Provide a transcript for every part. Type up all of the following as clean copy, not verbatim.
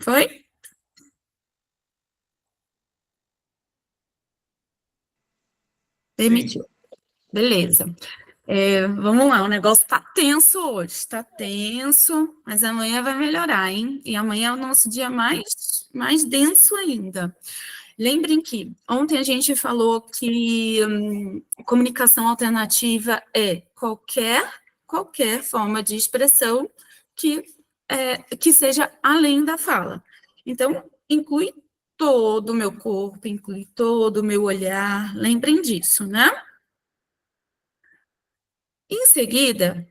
Foi? Permitiu. Beleza. Vamos lá, o negócio tá tenso hoje, tá tenso, mas amanhã vai melhorar, hein? E amanhã é o nosso dia mais denso ainda. Lembrem que ontem a gente falou que comunicação alternativa é qualquer forma de expressão que seja além da fala. Então, inclui todo o meu corpo, inclui todo o meu olhar, lembrem disso, né? Em seguida,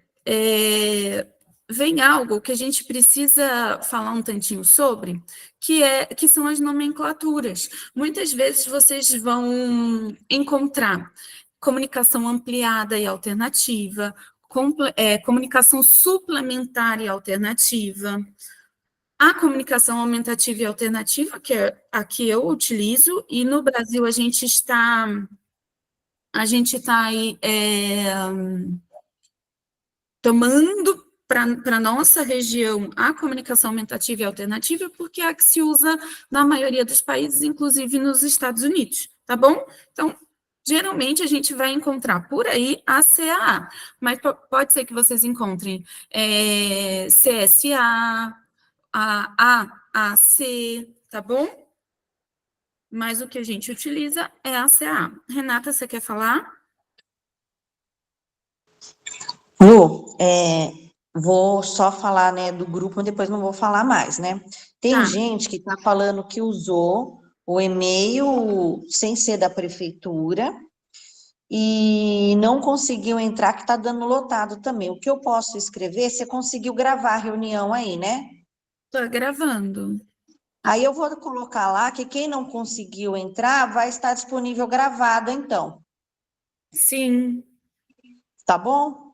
vem algo que a gente precisa falar um tantinho sobre, que são as nomenclaturas. Muitas vezes vocês vão encontrar comunicação ampliada e alternativa, comunicação suplementar e alternativa, a comunicação aumentativa e alternativa, que é a que eu utilizo, e no Brasil a gente está aí tomando para a nossa região a comunicação aumentativa e alternativa, porque é a que se usa na maioria dos países, inclusive nos Estados Unidos, tá bom? Então, geralmente a gente vai encontrar por aí a CAA, mas pode ser que vocês encontrem CSA, a AAC, tá bom? Mas o que a gente utiliza é a CAA. Renata, você quer falar? Lu, vou só falar, né, do grupo, depois não vou falar mais, né? Tem gente que está falando que usou o e-mail sem ser da prefeitura e não conseguiu entrar, que está dando lotado também. O que eu posso escrever? Você conseguiu gravar a reunião aí, né? Estou gravando. Aí eu vou colocar lá que quem não conseguiu entrar vai estar disponível gravada, então. Sim. Tá bom?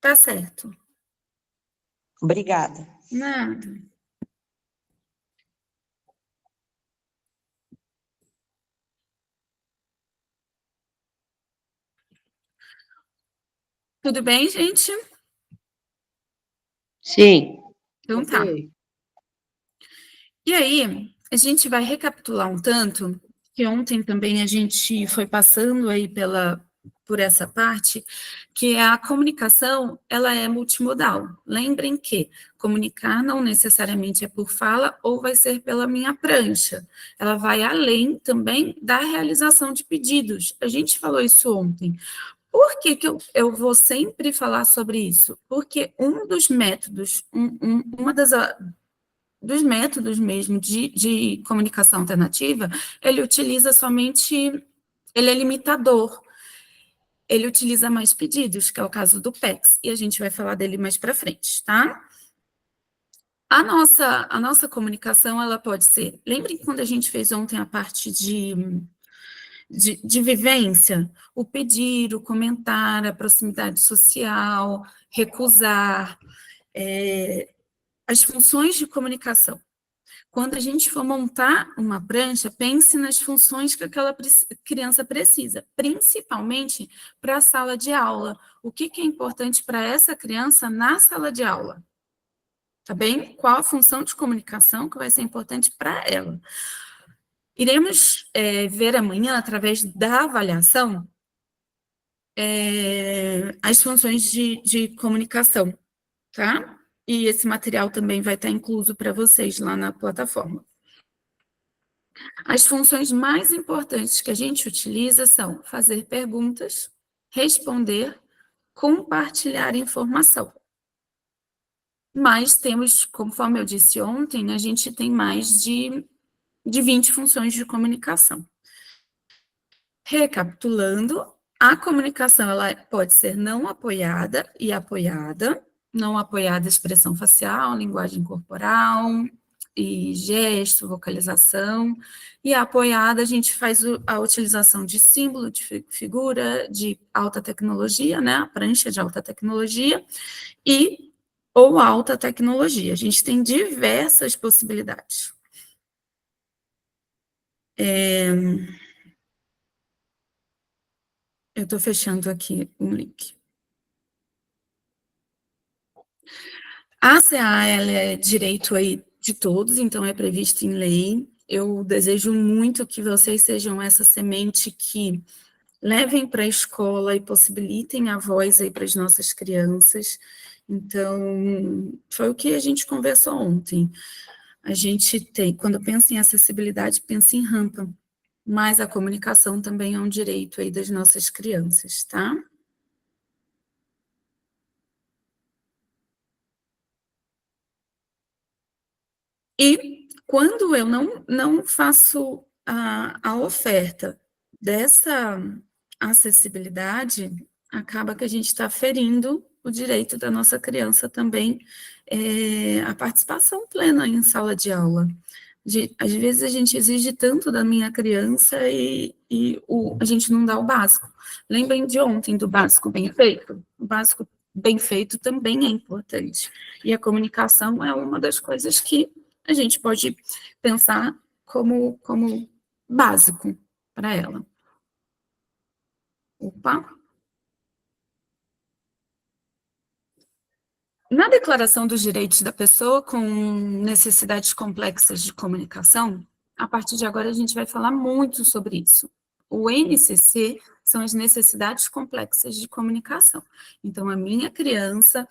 Tá certo. Obrigada. Nada. Tudo bem, gente? Sim. Então tá. E aí, a gente vai recapitular um tanto, que ontem também a gente foi passando aí por essa parte, que a comunicação, ela é multimodal. Lembrem que comunicar não necessariamente é por fala ou vai ser pela minha prancha. Ela vai além também da realização de pedidos. A gente falou isso ontem. Por que eu vou sempre falar sobre isso? Porque um dos métodos, dos métodos mesmo de comunicação alternativa, ele utiliza somente, ele é limitador, ele utiliza mais pedidos, que é o caso do PEX, e a gente vai falar dele mais para frente, tá? A nossa comunicação, ela pode ser, lembrem quando a gente fez ontem a parte de vivência, o pedir, o comentar, a proximidade social, recusar, as funções de comunicação. Quando a gente for montar uma prancha, pense nas funções que aquela criança precisa, principalmente para a sala de aula. O que é importante para essa criança na sala de aula? Tá bem? Qual a função de comunicação que vai ser importante para ela? Iremos ver amanhã, através da avaliação, as funções de comunicação, tá? E esse material também vai estar incluso para vocês lá na plataforma. As funções mais importantes que a gente utiliza são fazer perguntas, responder, compartilhar informação. Mas temos, conforme eu disse ontem, a gente tem mais de 20 funções de comunicação. Recapitulando, a comunicação ela pode ser não apoiada e apoiada. Não apoiada, expressão facial, linguagem corporal, e gesto, vocalização, e a apoiada a gente faz a utilização de símbolo, de figura, de alta tecnologia, né, a prancha de alta tecnologia, ou alta tecnologia. A gente tem diversas possibilidades. Eu estou fechando aqui um link. A CA, ela é direito aí de todos, então é previsto em lei. Eu desejo muito que vocês sejam essa semente que levem para a escola e possibilitem a voz aí para as nossas crianças. Então, foi o que a gente conversou ontem. A gente tem, quando pensa em acessibilidade, pensa em rampa, mas a comunicação também é um direito aí das nossas crianças, tá? E quando eu não faço a oferta dessa acessibilidade, acaba que a gente está ferindo o direito da nossa criança também a participação plena em sala de aula. Às vezes a gente exige tanto da minha criança a gente não dá o básico. Lembrem de ontem do básico bem feito? O básico bem feito também é importante. E a comunicação é uma das coisas que a gente pode pensar como básico para ela. Opa! Na Declaração dos Direitos da Pessoa com Necessidades Complexas de Comunicação, a partir de agora a gente vai falar muito sobre isso. O NCC são as necessidades complexas de comunicação. Então, a minha criança,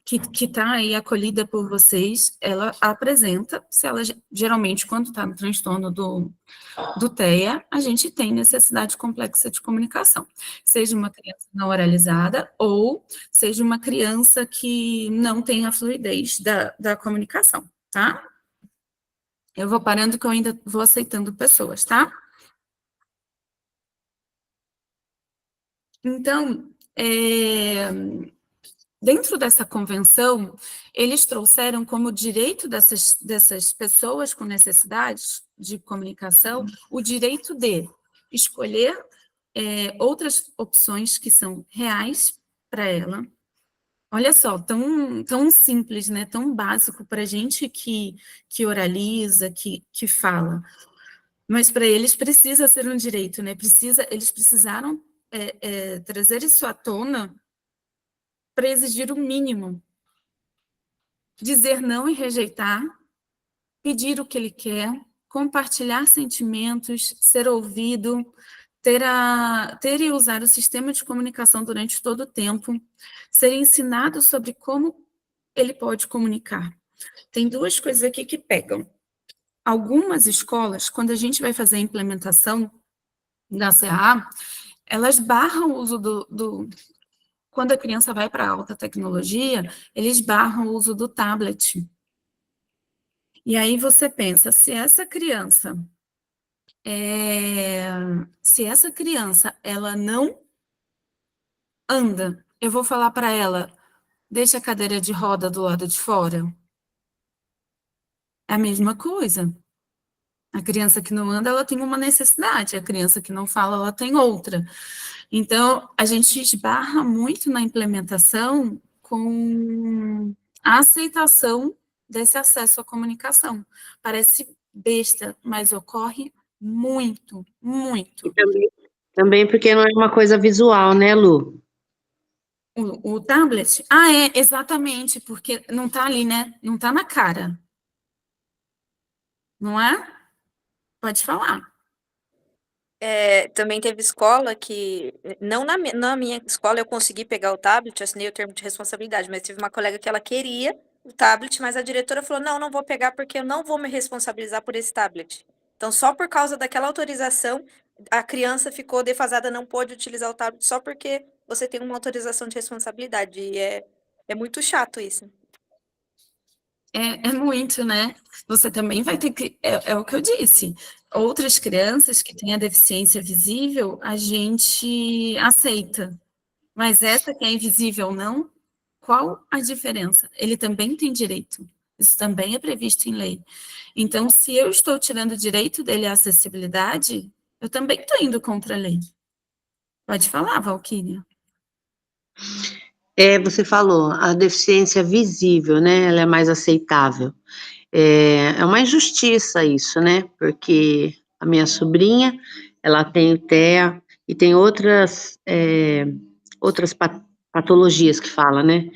que está aí acolhida por vocês, ela apresenta, se ela geralmente, quando está no transtorno do TEA, a gente tem necessidade complexa de comunicação, seja uma criança não oralizada ou seja uma criança que não tem a fluidez da comunicação, tá? Eu vou parando que eu ainda vou aceitando pessoas, tá? Então, dentro dessa convenção, eles trouxeram como direito dessas pessoas com necessidades de comunicação o direito de escolher outras opções que são reais para ela. Olha só, tão simples, né? Tão básico para a gente que oraliza, que fala. Mas para eles precisa ser um direito, né? Eles precisaram trazer isso à tona para exigir o mínimo. Dizer não e rejeitar, pedir o que ele quer, compartilhar sentimentos, ser ouvido, ter e usar o sistema de comunicação durante todo o tempo, ser ensinado sobre como ele pode comunicar. Tem duas coisas aqui que pegam. Algumas escolas, quando a gente vai fazer a implementação da CA, elas barram o uso quando a criança vai para a alta tecnologia, eles barram o uso do tablet. E aí você pensa, se essa criança ela não anda, eu vou falar para ela, deixa a cadeira de roda do lado de fora. É a mesma coisa. A criança que não anda, ela tem uma necessidade, a criança que não fala, ela tem outra. Então, a gente esbarra muito na implementação com a aceitação desse acesso à comunicação. Parece besta, mas ocorre muito, muito. Também porque não é uma coisa visual, né, Lu? O tablet? Exatamente, porque não está ali, né? Não está na cara. Não é? Pode falar. Também teve escola que, não na minha escola eu consegui pegar o tablet, assinei o termo de responsabilidade, mas teve uma colega que ela queria o tablet, mas a diretora falou, não vou pegar porque eu não vou me responsabilizar por esse tablet. Então, só por causa daquela autorização, a criança ficou defasada, não pôde utilizar o tablet, só porque você tem uma autorização de responsabilidade, e é muito chato isso. É muito, né? Você também vai ter que. É o que eu disse. Outras crianças que têm a deficiência visível, a gente aceita. Mas essa que é invisível, não? Qual a diferença? Ele também tem direito. Isso também é previsto em lei. Então, se eu estou tirando o direito dele à acessibilidade, eu também estou indo contra a lei. Pode falar, Valquíria. Você falou, a deficiência visível, né, ela é mais aceitável. É uma injustiça isso, né, porque a minha sobrinha, ela tem o TEA e tem outras patologias que fala, né,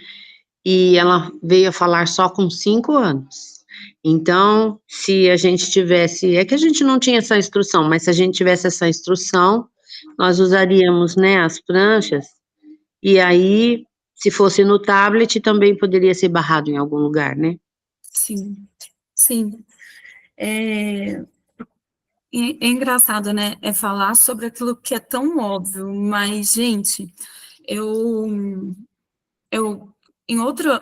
e ela veio a falar só com 5 anos. Então, se a gente tivesse, é que a gente não tinha essa instrução, mas se a gente tivesse essa instrução, nós usaríamos, né, as pranchas, e aí, se fosse no tablet, também poderia ser barrado em algum lugar, né? Sim, sim. É, é engraçado, né? É falar sobre aquilo que é tão óbvio, mas, gente, eu, em outro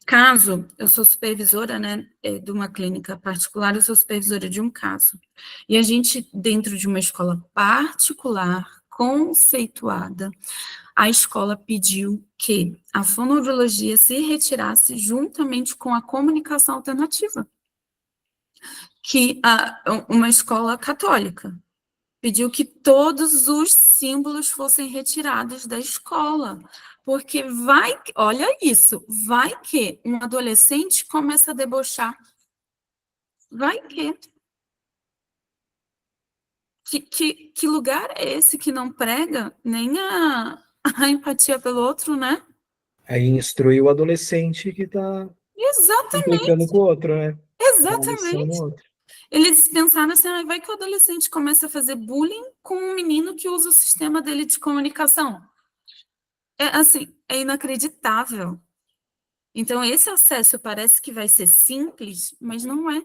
caso, eu sou supervisora, né, de uma clínica particular, eu sou supervisora de um caso. E a gente, dentro de uma escola particular, conceituada, a escola pediu que a fonoaudiologia se retirasse juntamente com a comunicação alternativa, que uma escola católica pediu que todos os símbolos fossem retirados da escola, porque olha isso, vai que um adolescente começa a debochar, vai que lugar é esse que não prega nem a empatia pelo outro, né? Aí instrui o adolescente que está implicando Exatamente, com o outro, né? Dá uma lição no exatamente. outro. Eles pensaram assim, vai que o adolescente começa a fazer bullying com um menino que usa o sistema dele de comunicação. É assim, é inacreditável. Então, esse acesso parece que vai ser simples, mas não é.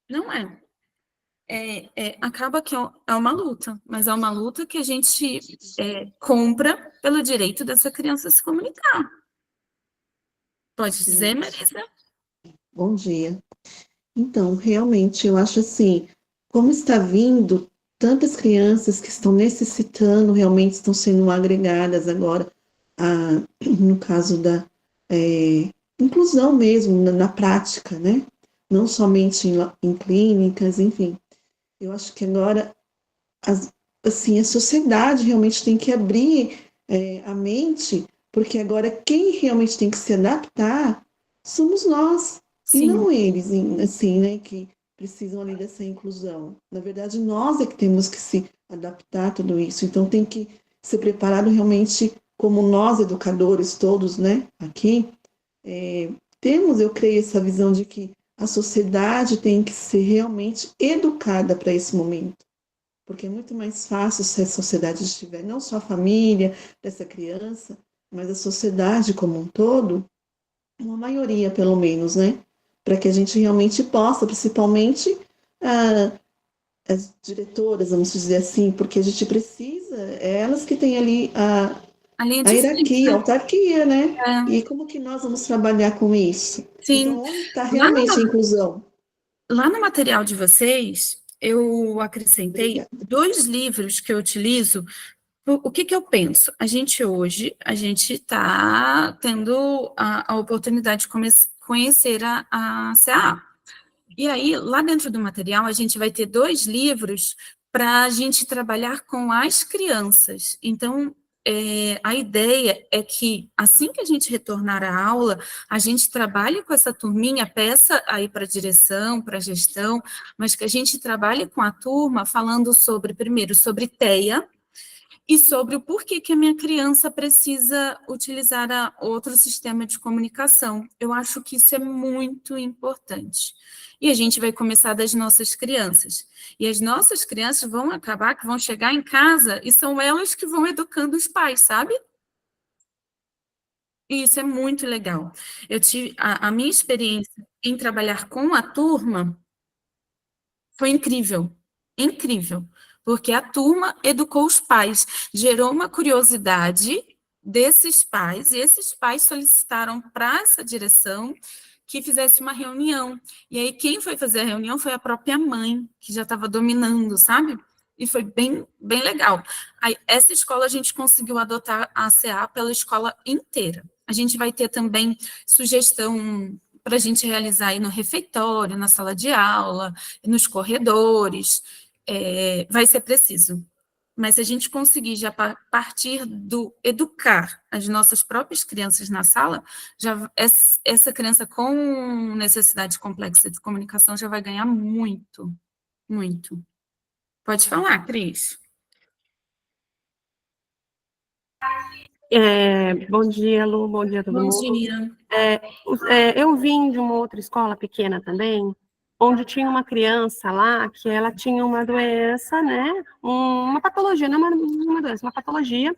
Não é. Acaba que é uma luta, mas é uma luta que a gente compra pelo direito dessa criança se comunicar. Pode dizer, Marisa? Bom dia. Então, realmente, eu acho assim, como está vindo, tantas crianças que estão necessitando, realmente estão sendo agregadas agora, no caso da inclusão mesmo, na prática, né? Não somente em clínicas, enfim. Eu acho que agora, assim, a sociedade realmente tem que abrir a mente, porque agora quem realmente tem que se adaptar somos nós, e Sim, não eles, assim, né, que precisam ali dessa inclusão. Na verdade, nós é que temos que se adaptar a tudo isso. Então, tem que ser preparado realmente, como nós, educadores todos, né, aqui, temos, eu creio, essa visão de que a sociedade tem que ser realmente educada para esse momento. Porque é muito mais fácil se a sociedade estiver, não só a família dessa criança, mas a sociedade como um todo, uma maioria pelo menos, né? Para que a gente realmente possa, principalmente as diretoras, vamos dizer assim, porque a gente precisa, é elas que têm ali a linha a de frente, hierarquia, a né? autarquia, né? É, E como que nós vamos trabalhar com isso? sim. Então, onde está Lá realmente a inclusão? Lá no material de vocês, eu acrescentei Obrigada. 2 livros que eu utilizo. O que eu penso? A gente está tendo a oportunidade de conhecer a CAA. E aí, lá dentro do material, a gente vai ter 2 livros para a gente trabalhar com as crianças. Então, a ideia é que, assim que a gente retornar à aula, a gente trabalhe com essa turminha, peça aí para a direção, para a gestão, mas que a gente trabalhe com a turma falando sobre, primeiro, sobre TEA, e sobre o porquê que a minha criança precisa utilizar outro sistema de comunicação. Eu acho que isso é muito importante. E a gente vai começar das nossas crianças. E as nossas crianças vão acabar, que vão chegar em casa, e são elas que vão educando os pais, sabe? E isso é muito legal. Eu tive a minha experiência em trabalhar com a turma foi incrível, incrível, porque a turma educou os pais, gerou uma curiosidade desses pais, e esses pais solicitaram para essa direção que fizesse uma reunião. E aí quem foi fazer a reunião foi a própria mãe, que já estava dominando, sabe? E foi bem, bem legal. Aí, essa escola a gente conseguiu adotar a CA pela escola inteira. A gente vai ter também sugestão para a gente realizar aí no refeitório, na sala de aula, nos corredores, vai ser preciso. Mas se a gente conseguir já partir do educar as nossas próprias crianças na sala, já essa criança com necessidade complexa de comunicação já vai ganhar muito, muito. Pode falar, Cris. Bom dia, Lu, bom dia a todo Bom mundo. dia. Eu vim de uma outra escola pequena também, onde tinha uma criança lá que ela tinha uma doença, né? Uma patologia, não uma doença, uma patologia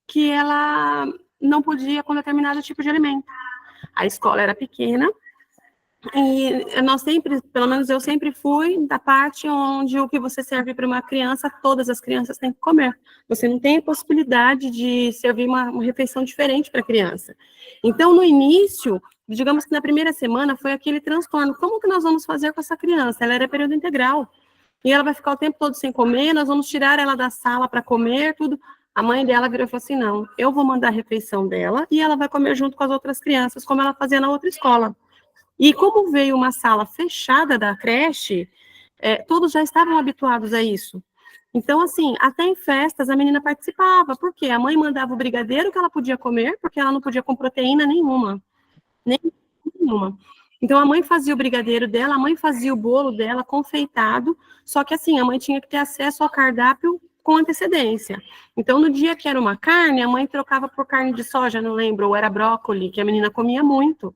que ela não podia com determinado tipo de alimento. A escola era pequena e nós sempre, pelo menos eu sempre fui da parte onde o que você serve para uma criança, todas as crianças têm que comer. Você não tem a possibilidade de servir uma refeição diferente para a criança. Então, no início, digamos que na primeira semana foi aquele transtorno. Como que nós vamos fazer com essa criança? Ela era período integral. E ela vai ficar o tempo todo sem comer, nós vamos tirar ela da sala para comer, tudo. A mãe dela virou e falou assim, não, eu vou mandar a refeição dela e ela vai comer junto com as outras crianças, como ela fazia na outra escola. E como veio uma sala fechada da creche, todos já estavam habituados a isso. Então, assim, até em festas a menina participava, porque a mãe mandava o brigadeiro que ela podia comer, porque ela não podia com proteína nenhuma. Nenhuma. Então, a mãe fazia o brigadeiro dela, a mãe fazia o bolo dela confeitado, só que, assim, a mãe tinha que ter acesso ao cardápio com antecedência. Então, no dia que era uma carne, a mãe trocava por carne de soja, não lembro, ou era brócolis, que a menina comia muito.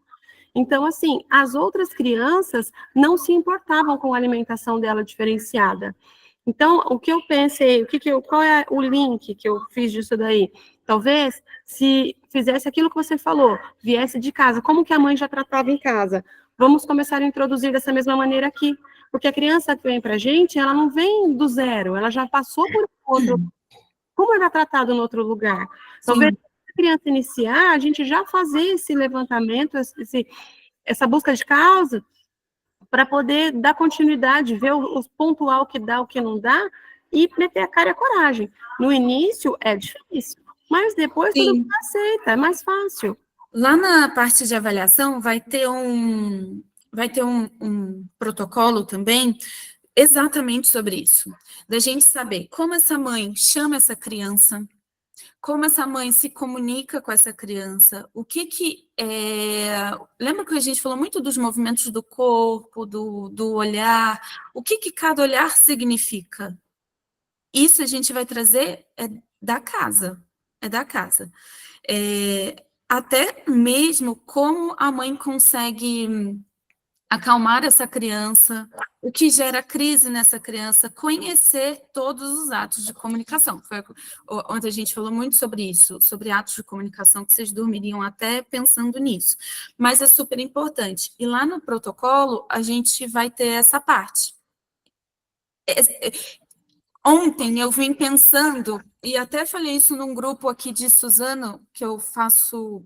Então, assim, as outras crianças não se importavam com a alimentação dela diferenciada. Então, o que eu pensei, qual é o link que eu fiz disso daí? Talvez, se fizesse aquilo que você falou, viesse de casa, como que a mãe já tratava em casa? Vamos começar a introduzir dessa mesma maneira aqui. Porque a criança que vem para a gente, ela não vem do zero, ela já passou por outro. Como era tratado em outro lugar? Talvez, a criança iniciar, a gente já fazer esse levantamento, essa busca de causa, para poder dar continuidade, ver o pontual que dá, o que não dá, e meter a cara e a coragem. No início é difícil, mas depois todo mundo aceita, é mais fácil. Lá na parte de avaliação vai ter um protocolo também exatamente sobre isso, da gente saber como essa mãe chama essa criança, como essa mãe se comunica com essa criança, lembra que a gente falou muito dos movimentos do corpo, do olhar, o que cada olhar significa? Isso a gente vai trazer da casa, até mesmo como a mãe consegue acalmar essa criança, o que gera crise nessa criança, conhecer todos os atos de comunicação. Foi onde a gente falou muito sobre isso, sobre atos de comunicação, que vocês dormiriam até pensando nisso. Mas é super importante. E lá no protocolo, a gente vai ter essa parte. Ontem eu vim pensando, e até falei isso num grupo aqui de Suzano, que eu faço...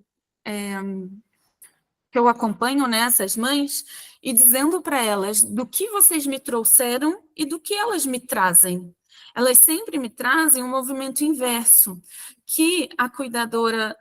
que eu acompanho, né, essas mães, e dizendo para elas do que vocês me trouxeram e do que elas me trazem. Elas sempre me trazem um movimento inverso, que a cuidadora...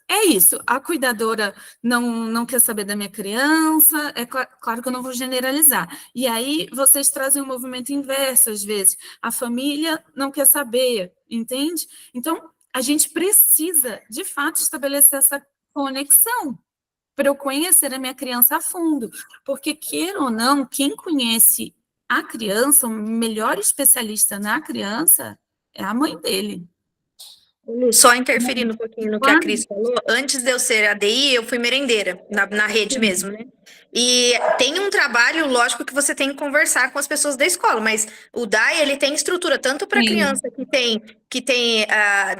É isso, a cuidadora não quer saber da minha criança, claro que eu não vou generalizar. E aí vocês trazem um movimento inverso, às vezes. A família não quer saber, entende? Então, a gente precisa, de fato, estabelecer essa conexão para eu conhecer a minha criança a fundo. Porque, queira ou não, quem conhece a criança, o melhor especialista na criança, é a mãe dele. Só interferindo um pouquinho no que a Cris falou, antes de eu ser ADI, eu fui merendeira, na rede mesmo, né? E tem um trabalho, lógico, que você tem que conversar com as pessoas da escola, mas o DAI, ele tem estrutura tanto para criança que tem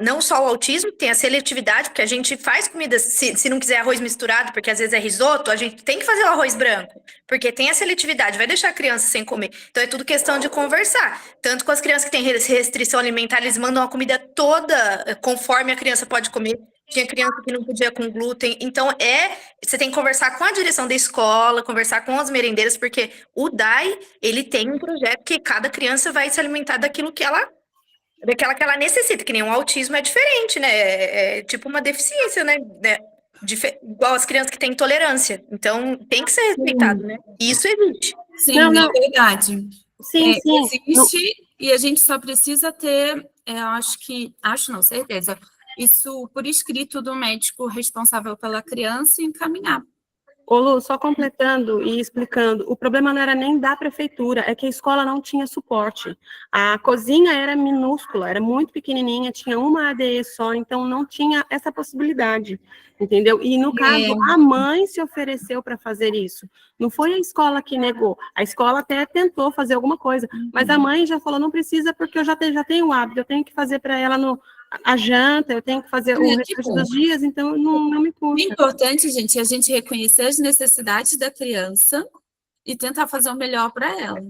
não só o autismo, tem a seletividade, porque a gente faz comida, se não quiser arroz misturado, porque às vezes é risoto, a gente tem que fazer o arroz branco, porque tem a seletividade, vai deixar a criança sem comer. Então é tudo questão de conversar. Tanto com as crianças que têm restrição alimentar, eles mandam a comida toda conforme a criança pode comer. Tinha criança que não podia com glúten. Então, você tem que conversar com a direção da escola, conversar com as merendeiras, porque o DAI, ele tem um projeto que cada criança vai se alimentar daquela que ela necessita, que nem um autismo é diferente, né? É tipo uma deficiência, né? Igual as crianças que têm intolerância. Então, tem que ser respeitado, né? E isso existe. Sim, é verdade. Sim. Existe, e a gente só precisa ter, certeza, isso por escrito do médico responsável pela criança e encaminhar. Ô, Lu, só completando e explicando, o problema não era nem da prefeitura, é que a escola não tinha suporte. A cozinha era minúscula, era muito pequenininha, tinha uma ADE só, então não tinha essa possibilidade, entendeu? E, no caso, a mãe se ofereceu para fazer isso. Não foi a escola que negou. A escola até tentou fazer alguma coisa, mas a mãe já falou, não precisa, porque eu já tenho o hábito, eu tenho que fazer para ela a janta, eu tenho que fazer o restante dos dias, então não me O custa. importante, gente, é a gente reconhecer as necessidades da criança e tentar fazer o melhor para ela.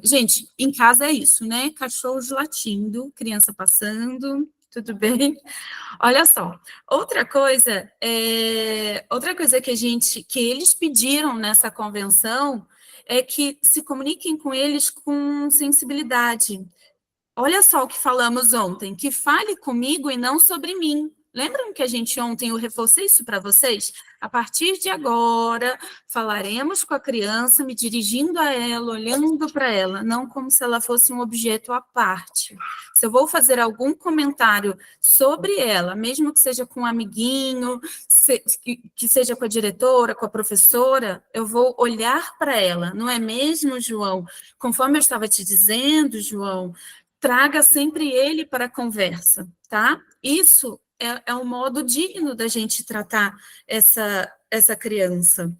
Gente, em casa é isso, né? Cachorros latindo, criança passando, tudo bem? Olha só, outra coisa que eles pediram nessa convenção é que se comuniquem com eles com sensibilidade. Olha só o que falamos ontem, que fale comigo e não sobre mim. Lembram que a gente ontem eu reforcei isso para vocês? A partir de agora, falaremos com a criança, me dirigindo a ela, olhando para ela, não como se ela fosse um objeto à parte. Se eu vou fazer algum comentário sobre ela, mesmo que seja com um amiguinho, que seja com a diretora, com a professora, eu vou olhar para ela, não é mesmo, João? Conforme eu estava te dizendo, João, traga sempre ele para a conversa, tá? Isso é um modo digno da gente tratar essa criança.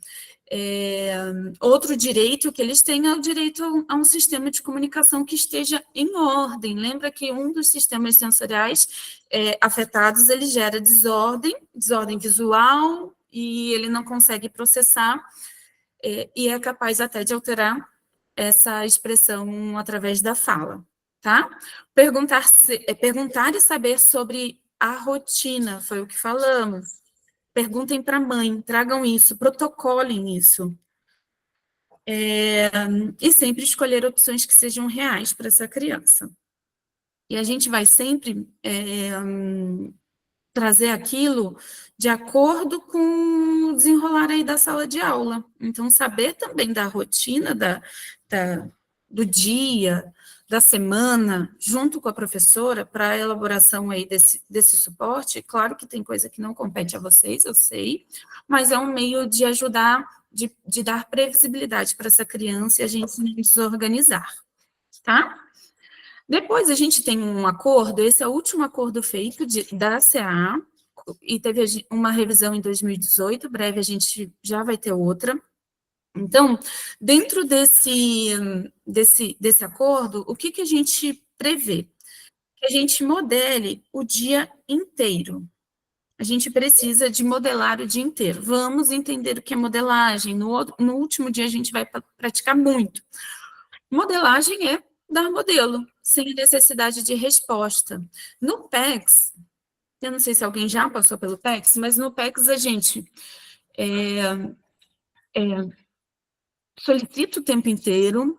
Outro direito que eles têm é o direito a um sistema de comunicação que esteja em ordem. Lembra que um dos sistemas sensoriais afetados, ele gera desordem visual, e ele não consegue processar, e é capaz até de alterar essa expressão através da fala. Tá? Perguntar e saber sobre a rotina, foi o que falamos. Perguntem para a mãe, tragam isso, protocolem isso. E sempre escolher opções que sejam reais para essa criança. E a gente vai sempre trazer aquilo de acordo com o desenrolar aí da sala de aula. Então, saber também da rotina do dia, da semana, junto com a professora, para a elaboração aí desse suporte. Claro que tem coisa que não compete a vocês, eu sei, mas é um meio de ajudar, de dar previsibilidade para essa criança e a gente não desorganizar, tá? Depois a gente tem um acordo, esse é o último acordo feito da CAA, e teve uma revisão em 2018, breve a gente já vai ter outra. Então, dentro desse acordo, o que a gente prevê? Que a gente modele o dia inteiro. A gente precisa de modelar o dia inteiro. Vamos entender o que é modelagem. No último dia, a gente vai praticar muito. Modelagem é dar modelo, sem necessidade de resposta. No PECS, eu não sei se alguém já passou pelo PECS, mas no PECS a gente solicita o tempo inteiro,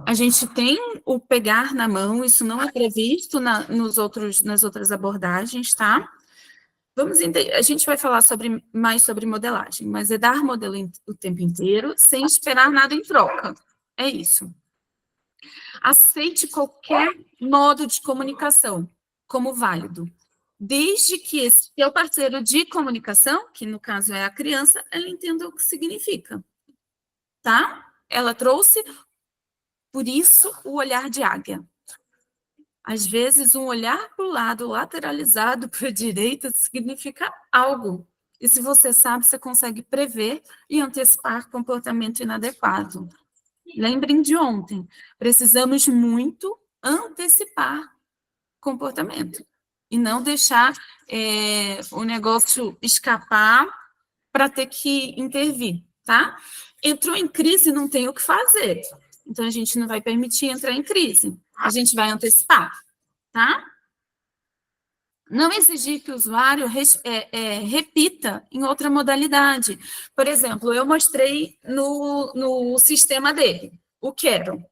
a gente tem o pegar na mão, isso não é previsto nas outras abordagens, tá? A gente vai falar mais sobre modelagem, mas é dar modelo o tempo inteiro, sem esperar nada em troca. É isso. Aceite qualquer modo de comunicação como válido, desde que esse seu parceiro de comunicação, que no caso é a criança, ela entenda o que significa. Tá? Ela trouxe, por isso, o olhar de águia. Às vezes, um olhar para o lado, lateralizado para a direita, significa algo. E se você sabe, você consegue prever e antecipar comportamento inadequado. Lembrem de ontem, precisamos muito antecipar comportamento e não deixar o negócio escapar para ter que intervir, tá? Entrou em crise, não tem o que fazer. Então, a gente não vai permitir entrar em crise. A gente vai antecipar, tá? Não exigir que o usuário repita em outra modalidade. Por exemplo, eu mostrei no sistema dele, o quero.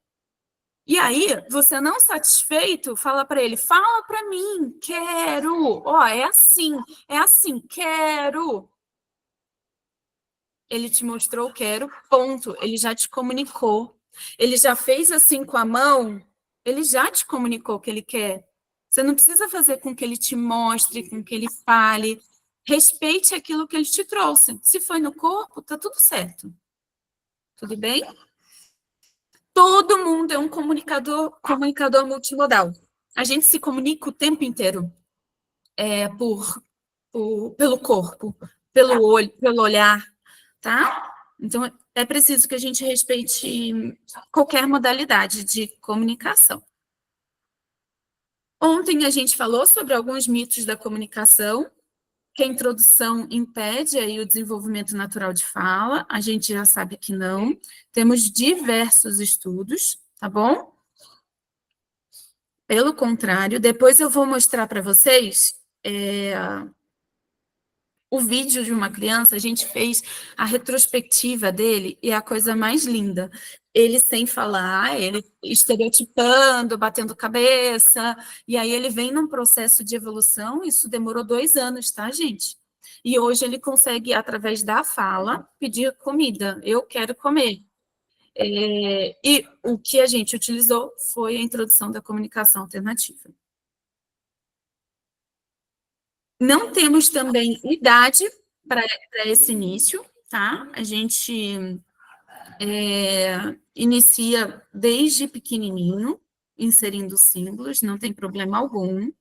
E aí, você não satisfeito, fala para ele, fala para mim, quero. Ó, é assim, quero. Ele te mostrou quero, ponto. Ele já te comunicou. Ele já fez assim com a mão, ele já te comunicou o que ele quer. Você não precisa fazer com que ele te mostre, com que ele fale. respeite aquilo que ele te trouxe. Se foi no corpo, tá tudo certo. Tudo bem? Todo mundo é um comunicador multimodal. A gente se comunica o tempo inteiro pelo corpo, pelo olho, pelo olhar, tá? Então, é preciso que a gente respeite qualquer modalidade de comunicação. Ontem a gente falou sobre alguns mitos da comunicação, que a introdução impede aí o desenvolvimento natural de fala, a gente já sabe que não. Temos diversos estudos, tá bom? Pelo contrário, depois eu vou mostrar para vocês o vídeo de uma criança, a gente fez a retrospectiva dele, e é a coisa mais linda. Ele sem falar, ele estereotipando, batendo cabeça, e aí ele vem num processo de evolução, isso demorou 2 anos, tá, gente? E hoje ele consegue, através da fala, pedir comida. Eu quero comer. E o que a gente utilizou foi a introdução da comunicação alternativa. Não temos também idade para esse início, tá? A gente inicia desde pequenininho, inserindo símbolos, não tem problema algum.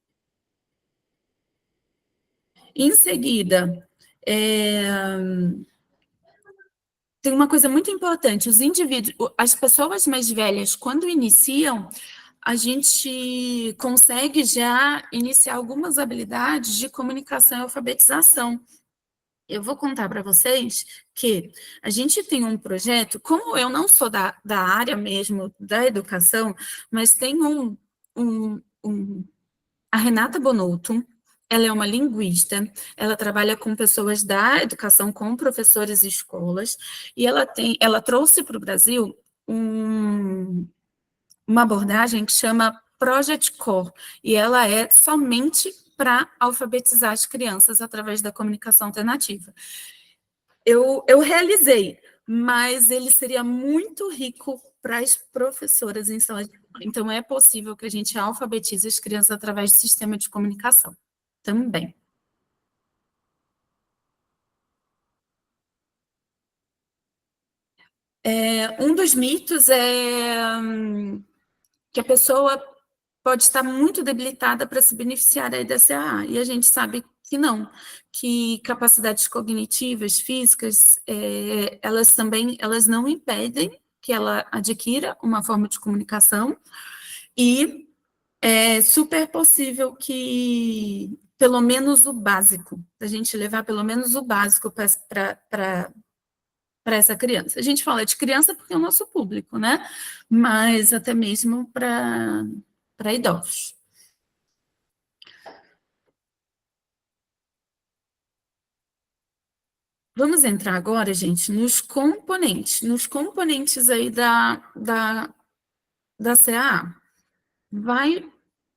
Em seguida, tem uma coisa muito importante, os indivíduos, as pessoas mais velhas, quando iniciam, a gente consegue já iniciar algumas habilidades de comunicação e alfabetização. Eu vou contar para vocês que a gente tem um projeto, como eu não sou da área mesmo da educação, mas tem a Renata Bonotto, ela é uma linguista, ela trabalha com pessoas da educação, com professores e escolas, e ela trouxe para o Brasil uma abordagem que chama Project Core, e ela é somente para alfabetizar as crianças através da comunicação alternativa. Eu realizei, mas ele seria muito rico para as professoras em sala de aula. Então, é possível que a gente alfabetize as crianças através do sistema de comunicação também. Um dos mitos é que a pessoa pode estar muito debilitada para se beneficiar aí da CAA, e a gente sabe que não, que capacidades cognitivas, físicas, elas não impedem que ela adquira uma forma de comunicação, e é super possível que pelo menos o básico, a gente levar pelo menos o básico para essa criança. A gente fala de criança porque é o nosso público, né? Mas até mesmo para idosos. Vamos entrar agora, gente, nos componentes aí da CAA.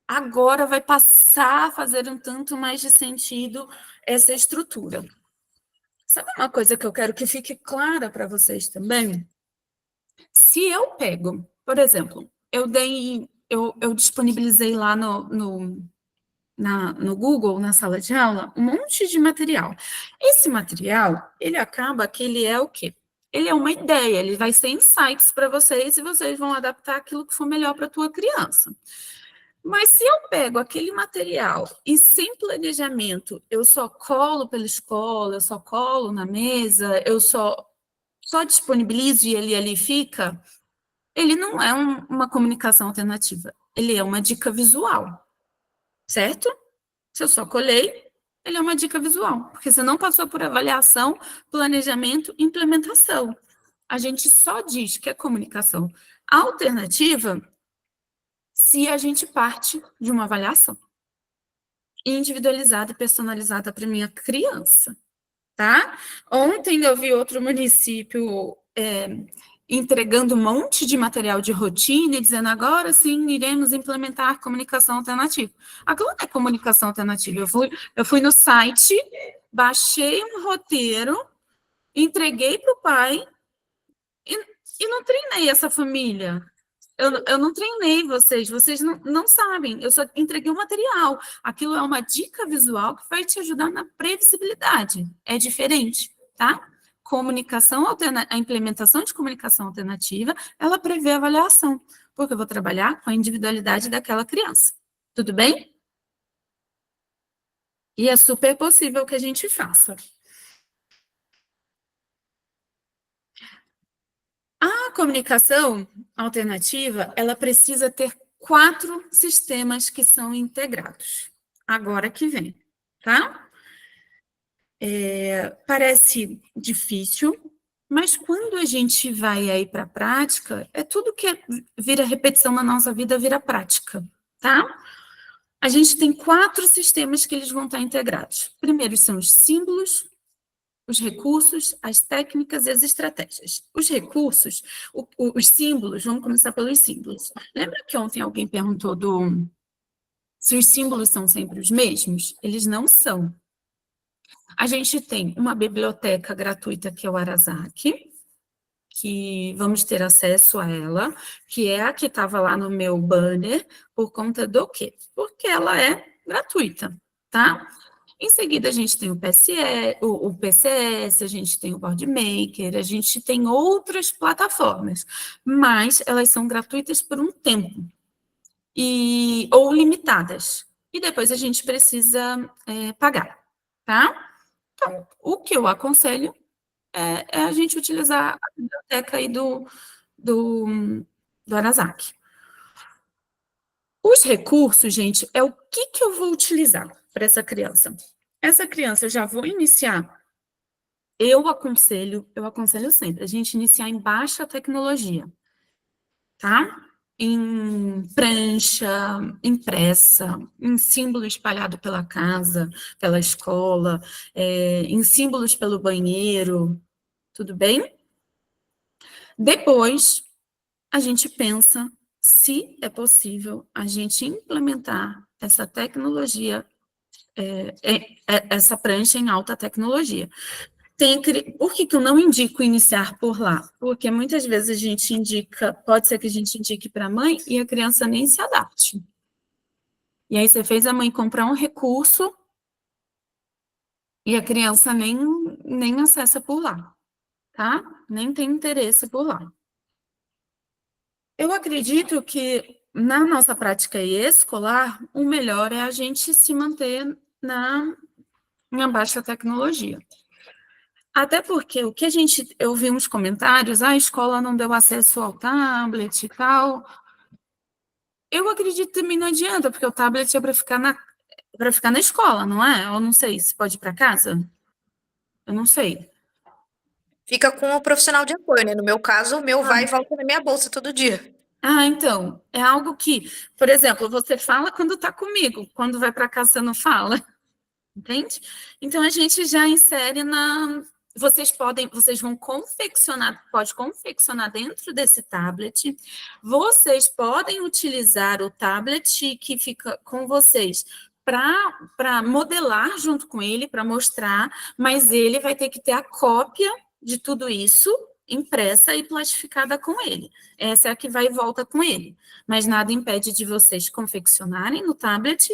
Agora vai passar a fazer um tanto mais de sentido essa estrutura. Sabe uma coisa que eu quero que fique clara para vocês também? Se eu pego, por exemplo, eu disponibilizei lá no Google, na sala de aula, um monte de material. Esse material, ele acaba que ele é o quê? Ele é uma ideia, ele vai ser insights para vocês e vocês vão adaptar aquilo que for melhor para a tua criança. Mas se eu pego aquele material e sem planejamento, eu só colo pela escola, eu só colo na mesa, eu só disponibilizo e ele ali fica, ele não é uma comunicação alternativa, ele é uma dica visual, certo? Se eu só colei, ele é uma dica visual, porque você não passou por avaliação, planejamento e implementação. A gente só diz que é comunicação alternativa se a gente parte de uma avaliação individualizada e personalizada para minha criança, tá? Ontem eu vi outro município entregando um monte de material de rotina e dizendo agora sim iremos implementar comunicação alternativa. Aquilo não é comunicação alternativa. Eu fui no site, baixei um roteiro, entreguei para o pai e não treinei essa família. eu não treinei vocês não sabem, eu só entreguei o material. Aquilo é uma dica visual que vai te ajudar na previsibilidade. É diferente, tá? A implementação de comunicação alternativa, ela prevê avaliação, porque eu vou trabalhar com a individualidade daquela criança. Tudo bem? E é super possível que a gente faça. A comunicação alternativa, ela precisa ter 4 sistemas que são integrados. Agora que vem, tá? Parece difícil, mas quando a gente vai aí para a prática, tudo que vira repetição na nossa vida vira prática, tá? A gente tem 4 sistemas que eles vão estar integrados. Primeiro são os símbolos, os recursos, as técnicas e as estratégias. Os recursos, os símbolos, vamos começar pelos símbolos. Lembra que ontem alguém perguntou se os símbolos são sempre os mesmos? Eles não são. A gente tem uma biblioteca gratuita, que é o Arazaki, que vamos ter acesso a ela, que é a que estava lá no meu banner, por conta do quê? Porque ela é gratuita, tá? Em seguida, a gente tem o PCS, a gente tem o BoardMaker, a gente tem outras plataformas, mas elas são gratuitas por um tempo, ou limitadas, e depois a gente precisa pagar, tá? Então, o que eu aconselho é a gente utilizar a biblioteca aí do Arazaki. Os recursos, gente, é o que eu vou utilizar para essa criança. Essa criança eu já vou iniciar. Eu aconselho sempre a gente iniciar em baixa tecnologia, tá? Em prancha, impressa, em símbolo espalhado pela casa, pela escola, em símbolos pelo banheiro, tudo bem? Depois, a gente pensa se é possível a gente implementar essa tecnologia, essa prancha em alta tecnologia. Por que eu não indico iniciar por lá? Porque muitas vezes a gente indica, pode ser que a gente indique para a mãe e a criança nem se adapte. E aí você fez a mãe comprar um recurso e a criança nem acessa por lá, tá? Nem tem interesse por lá. Eu acredito que na nossa prática escolar, o melhor é a gente se manter em baixa tecnologia. Até porque eu vi uns comentários, a escola não deu acesso ao tablet e tal. Eu acredito que também não adianta, porque o tablet é para ficar na escola, não é? Eu não sei se pode ir para casa. Eu não sei. Fica com o profissional de apoio, né? No meu caso, o meu vai e volta na minha bolsa todo dia. Então, é algo que, por exemplo, você fala quando está comigo, quando vai para casa você não fala, entende? Então, a gente já insere vocês vão pode confeccionar dentro desse tablet, vocês podem utilizar o tablet que fica com vocês para modelar junto com ele, para mostrar, mas ele vai ter que ter a cópia de tudo isso impressa e plastificada com ele. Essa é a que vai e volta com ele. Mas nada impede de vocês confeccionarem no tablet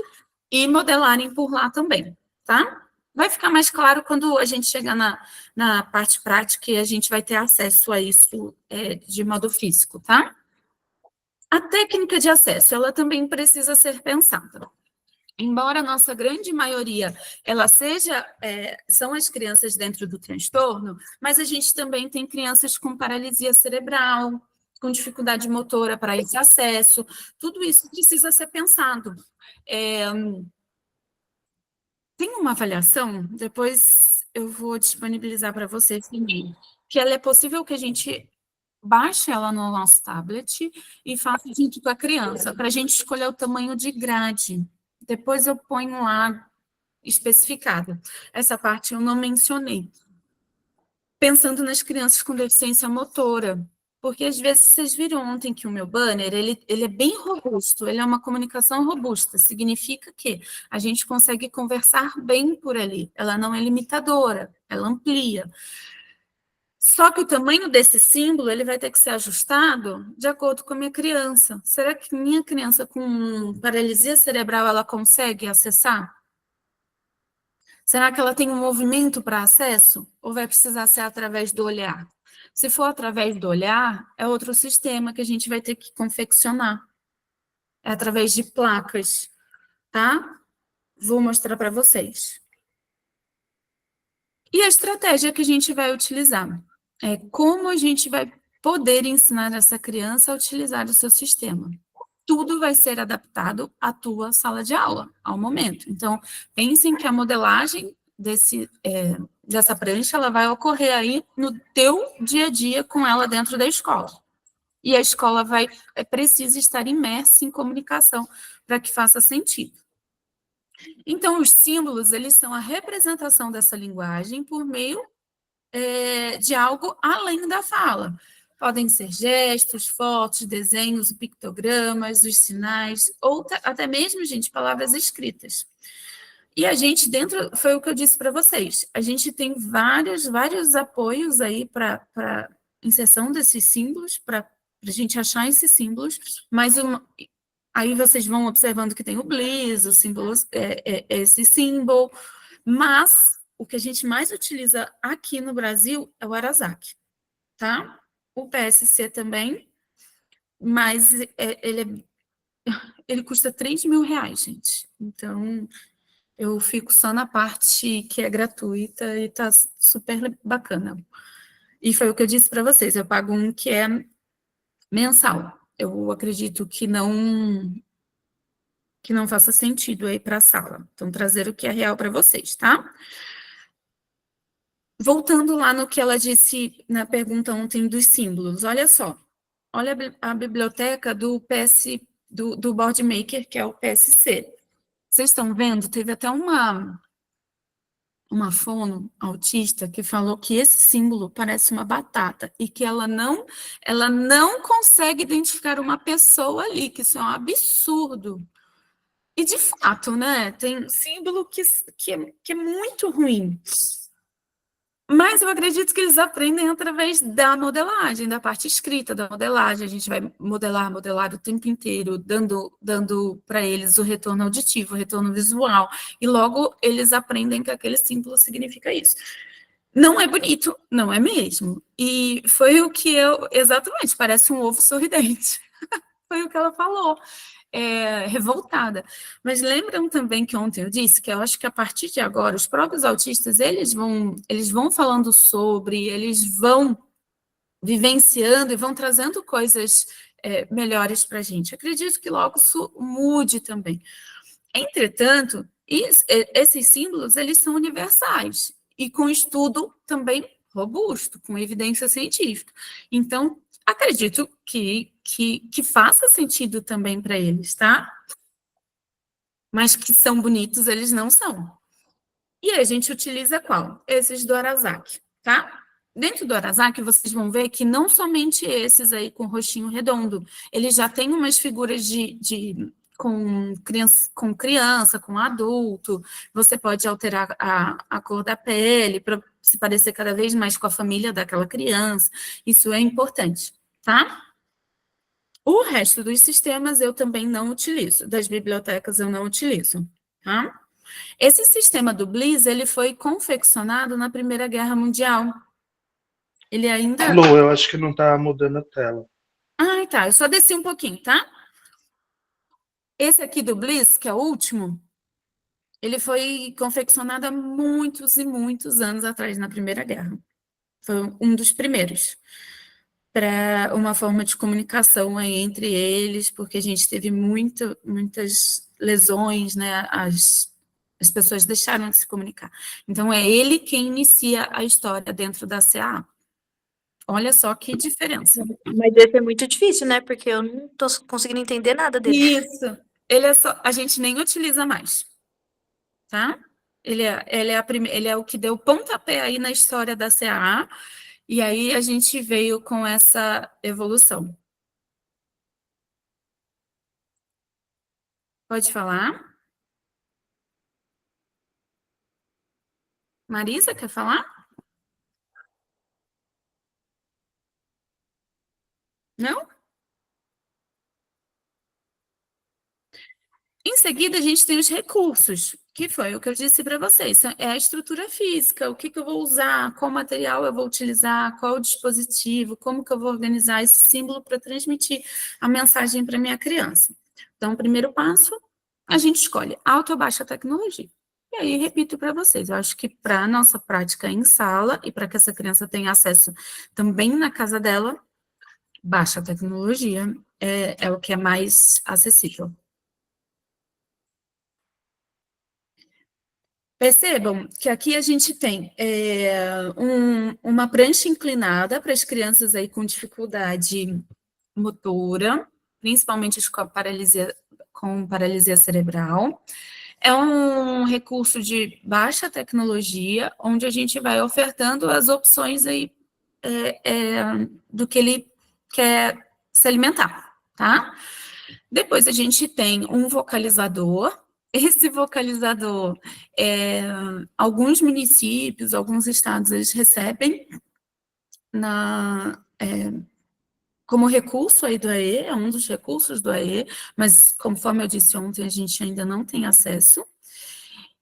e modelarem por lá também, tá? Vai ficar mais claro quando a gente chegar na parte prática e a gente vai ter acesso a isso de modo físico, tá? A técnica de acesso, ela também precisa ser pensada. Embora a nossa grande maioria, são as crianças dentro do transtorno, mas a gente também tem crianças com paralisia cerebral, com dificuldade motora para esse acesso, tudo isso precisa ser pensado. Tem uma avaliação, depois eu vou disponibilizar para vocês também, que ela é possível que a gente baixe ela no nosso tablet e faça junto com a criança, para a gente escolher o tamanho de grade. Depois eu ponho lá especificado. Essa parte eu não mencionei. Pensando nas crianças com deficiência motora, porque às vezes vocês viram ontem que o meu banner, ele é bem robusto, ele é uma comunicação robusta, significa que a gente consegue conversar bem por ali, ela não é limitadora, ela amplia. Só que o tamanho desse símbolo ele vai ter que ser ajustado de acordo com a minha criança. Será que minha criança com paralisia cerebral ela consegue acessar? Será que ela tem um movimento para acesso? Ou vai precisar ser através do olhar? Se for através do olhar, é outro sistema que a gente vai ter que confeccionar. É através de placas, tá? Vou mostrar para vocês. E a estratégia que a gente vai utilizar é como a gente vai poder ensinar essa criança a utilizar o seu sistema. Tudo vai ser adaptado à tua sala de aula, ao momento. Então, pensem que a modelagem dessa prancha, ela vai ocorrer aí no teu dia a dia com ela dentro da escola. E a escola precisa estar imersa em comunicação para que faça sentido. Então, os símbolos, eles são a representação dessa linguagem por meio de algo além da fala. Podem ser gestos, fotos, desenhos, pictogramas, os sinais, ou até mesmo, gente, palavras escritas. E a gente dentro, foi o que eu disse para vocês, a gente tem vários apoios aí para inserção desses símbolos, para a gente achar esses símbolos, mas aí vocês vão observando que tem o Bliss, o símbolo, esse símbolo, mas o que a gente mais utiliza aqui no Brasil é o Arazaki, tá? O PSC também, mas ele custa R$3.000, gente. Então, eu fico só na parte que é gratuita e tá super bacana. E foi o que eu disse para vocês, eu pago um que é mensal. Eu acredito que não faça sentido aí para a sala. Então, trazer o que é real para vocês, tá? Voltando lá no que ela disse na pergunta ontem dos símbolos, olha só. Olha a biblioteca do BoardMaker, que é o PSC. Vocês estão vendo? Teve até uma fono autista que falou que esse símbolo parece uma batata e que ela não consegue identificar uma pessoa ali, que isso é um absurdo. E, de fato, né, tem símbolo que é muito ruim. Mas eu acredito que eles aprendem através da modelagem, da parte escrita da modelagem. A gente vai modelar o tempo inteiro, dando para eles o retorno auditivo, o retorno visual. E logo eles aprendem que aquele símbolo significa isso. Não é bonito, não é mesmo. E foi o que exatamente, parece um ovo sorridente. Foi o que ela falou. Revoltada. Mas lembram também que ontem eu disse que eu acho que a partir de agora, os próprios autistas, eles vão falando sobre, eles vão vivenciando e vão trazendo coisas melhores para a gente. Acredito que logo isso mude também. Entretanto, esses símbolos, eles são universais e com estudo também robusto, com evidência científica. Então, acredito que faça sentido também para eles, tá? Mas que são bonitos, eles não são. E a gente utiliza qual? Esses do Arazaki, tá? Dentro do Arazaki, vocês vão ver que não somente esses aí com rostinho redondo, ele já tem umas figuras com criança, com adulto, você pode alterar a cor da pele para se parecer cada vez mais com a família daquela criança, isso é importante, tá? O resto dos sistemas eu também não utilizo, das bibliotecas eu não utilizo, tá? Esse sistema do Bliss, ele foi confeccionado na Primeira Guerra Mundial. Ele ainda... Lu, eu acho que não tá mudando a tela. Ah, tá, eu só desci um pouquinho, tá? Esse aqui do Bliss, que é o último, ele foi confeccionado há muitos e muitos anos atrás, na Primeira Guerra. Foi um dos primeiros, para uma forma de comunicação aí entre eles, porque a gente teve muitas lesões, né? As pessoas deixaram de se comunicar. Então, é ele quem inicia a história dentro da CAA. Olha só que diferença. Mas esse é muito difícil, né? Porque eu não tô conseguindo entender nada dele. Isso. A gente nem utiliza mais, tá? Ele é o que deu pontapé aí na história da CAA, e aí a gente veio com essa evolução. Pode falar? Marisa, quer falar? Não? Em seguida, a gente tem os recursos, que foi o que eu disse para vocês. É a estrutura física, o que eu vou usar, qual material eu vou utilizar, qual o dispositivo, como que eu vou organizar esse símbolo para transmitir a mensagem para minha criança. Então, o primeiro passo, a gente escolhe alta ou baixa tecnologia. E aí, repito para vocês, eu acho que para a nossa prática em sala e para que essa criança tenha acesso também na casa dela, baixa tecnologia é o que é mais acessível. Percebam que aqui a gente tem uma prancha inclinada para as crianças aí com dificuldade motora, principalmente as com paralisia cerebral. É um recurso de baixa tecnologia, onde a gente vai ofertando as opções aí do que ele quer se alimentar, tá? Depois a gente tem um vocalizador. Esse vocalizador, alguns municípios, alguns estados, eles recebem como recurso aí do AE, é um dos recursos do AE, mas conforme eu disse ontem, a gente ainda não tem acesso.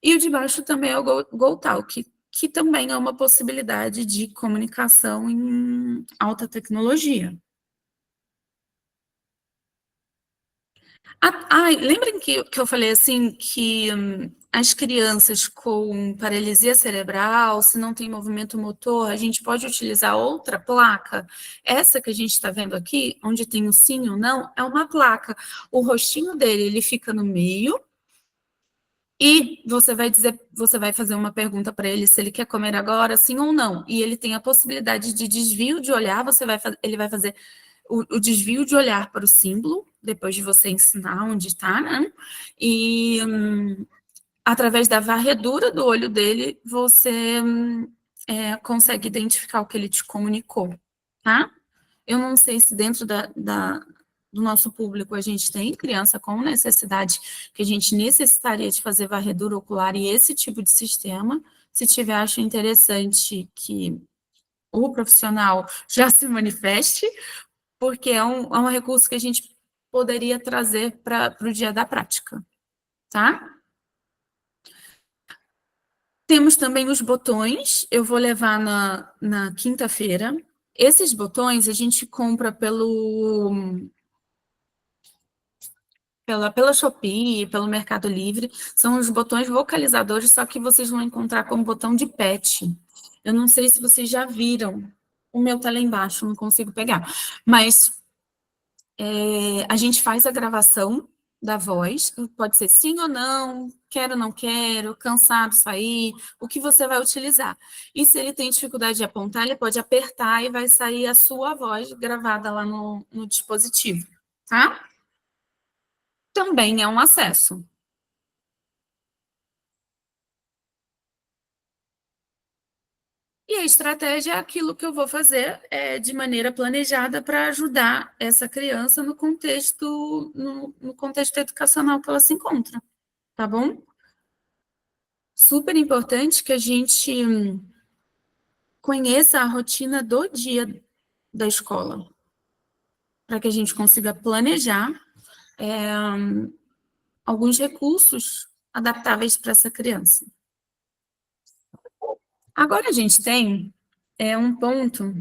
E o de baixo também é o GoTalk, que também é uma possibilidade de comunicação em alta tecnologia. Lembrem que eu falei assim, que as crianças com paralisia cerebral, se não tem movimento motor, a gente pode utilizar outra placa. Essa que a gente está vendo aqui, onde tem o sim ou não, é uma placa. O rostinho dele, ele fica no meio, e você vai fazer uma pergunta para ele se ele quer comer agora, sim ou não. E ele tem a possibilidade de desvio de olhar, ele vai fazer o desvio de olhar para o símbolo, depois de você ensinar onde está, né? E através da varredura do olho dele, você consegue identificar o que ele te comunicou, tá? Eu não sei se dentro do nosso público a gente tem criança com necessidade, que a gente necessitaria de fazer varredura ocular e esse tipo de sistema. Se tiver, acho interessante que o profissional já se manifeste, porque é um recurso que a gente poderia trazer para o dia da prática, tá? Temos também os botões, eu vou levar na quinta-feira. Esses botões a gente compra pela Shopee, pelo Mercado Livre, são os botões vocalizadores, só que vocês vão encontrar como botão de pet. Eu não sei se vocês já viram, o meu tá lá embaixo, não consigo pegar, mas a gente faz a gravação da voz, pode ser sim ou não, quero ou não quero, cansado, sair, o que você vai utilizar. E se ele tem dificuldade de apontar, ele pode apertar e vai sair a sua voz gravada lá no dispositivo, tá? Também é um acesso. E a estratégia é aquilo que eu vou fazer de maneira planejada para ajudar essa criança no contexto educacional que ela se encontra, tá bom? Super importante que a gente conheça a rotina do dia da escola, para que a gente consiga planejar alguns recursos adaptáveis para essa criança. Agora a gente tem um ponto.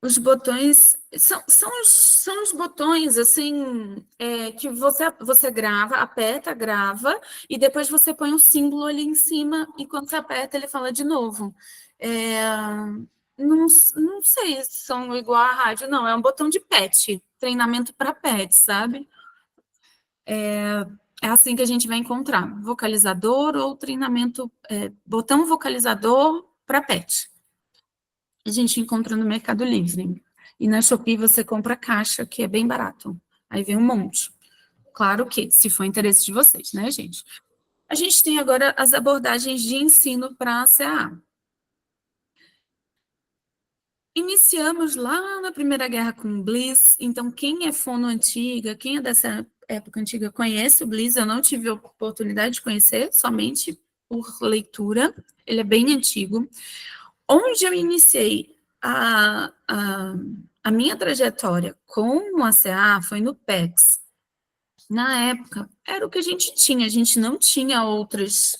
Os botões são os botões assim que você grava, aperta, grava, e depois você põe um símbolo ali em cima, e quando você aperta, ele fala de novo. Não sei se são igual à rádio, não, é um botão de pet, treinamento para pet, sabe? É assim que a gente vai encontrar, vocalizador ou treinamento, botão vocalizador para pet. A gente encontra no Mercado Livre. E na Shopee você compra caixa, que é bem barato. Aí vem um monte. Claro que, se for interesse de vocês, né, gente? A gente tem agora as abordagens de ensino para a CAA. Iniciamos lá na Primeira Guerra com o Bliss, então quem é fono antiga, quem é dessa época antiga conhece o Bliss, eu não tive a oportunidade de conhecer, somente por leitura, ele é bem antigo. Onde eu iniciei a minha trajetória com o ACA foi no PECS. Na época, era o que a gente não tinha outras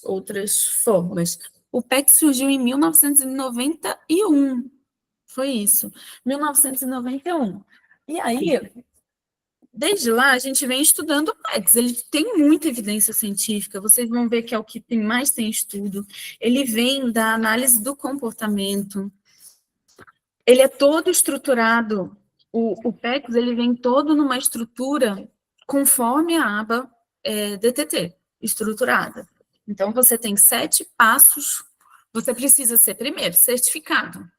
formas. O PECS surgiu em 1991, foi isso, 1991. E aí, desde lá, a gente vem estudando o PECS, ele tem muita evidência científica, vocês vão ver que é o que mais tem estudo, ele vem da análise do comportamento, ele é todo estruturado, o PECS, ele vem todo numa estrutura conforme a aba DTT, estruturada. Então, você tem 7 passos, você precisa ser, primeiro, certificado.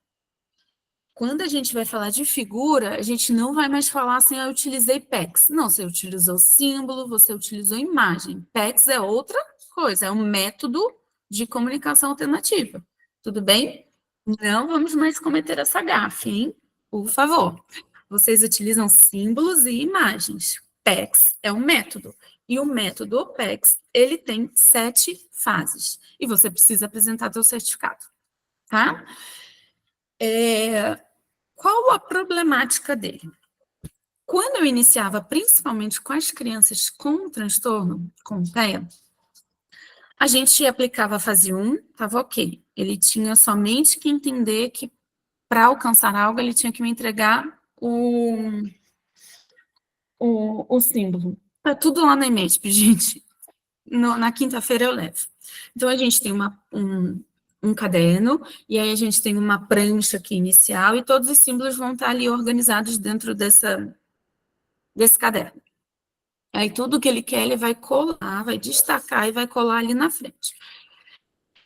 Quando a gente vai falar de figura, a gente não vai mais falar assim, eu utilizei PECS. Não, você utilizou símbolo, você utilizou imagem. PECS é outra coisa, é um método de comunicação alternativa. Tudo bem? Não vamos mais cometer essa gafe, hein? Por favor. Vocês utilizam símbolos e imagens. PECS é um método. E o método PECS, ele tem 7 fases. E você precisa apresentar seu certificado. Tá? Qual a problemática dele? Quando eu iniciava, principalmente com as crianças com transtorno, com TEA, a gente aplicava a fase 1, estava ok. Ele tinha somente que entender que, para alcançar algo, ele tinha que me entregar o símbolo. Está tudo lá na EMESP, gente. Na quinta-feira eu levo. Então, a gente tem um caderno, e aí a gente tem uma prancha aqui inicial, e todos os símbolos vão estar ali organizados dentro desse caderno. Aí tudo que ele quer, ele vai colar, vai destacar e vai colar ali na frente.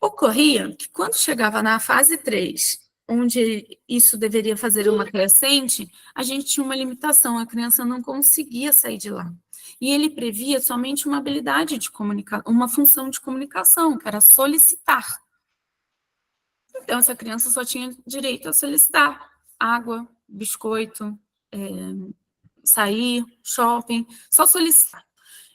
Ocorria que quando chegava na fase 3, onde isso deveria fazer uma crescente, a gente tinha uma limitação, a criança não conseguia sair de lá. E ele previa somente uma habilidade de comunicação, uma função de comunicação, que era solicitar. Então, essa criança só tinha direito a solicitar água, biscoito, sair, shopping, só solicitar.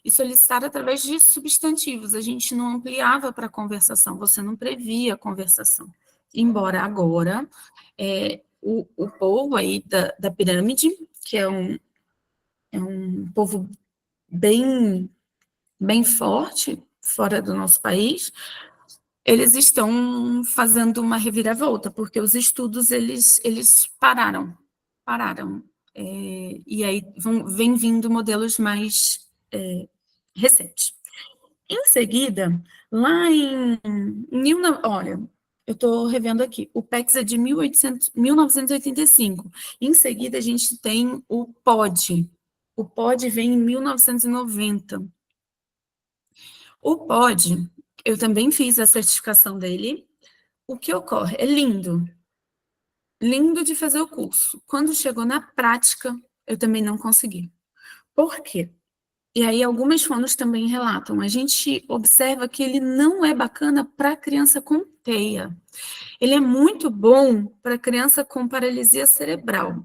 E solicitar através de substantivos. A gente não ampliava para conversação, você não previa a conversação. Embora agora, o povo aí da pirâmide, que é um povo bem forte fora do nosso país, eles estão fazendo uma reviravolta, porque os estudos, eles pararam. E aí vem vindo modelos mais recentes. Em seguida, lá olha, eu estou revendo aqui, o PECS é de 1985. Em seguida, a gente tem o POD. O POD vem em 1990. O POD, eu também fiz a certificação dele. O que ocorre? É lindo. Lindo de fazer o curso. Quando chegou na prática, eu também não consegui. Por quê? E aí algumas fonos também relatam. A gente observa que ele não é bacana para criança com TEA. Ele é muito bom para criança com paralisia cerebral.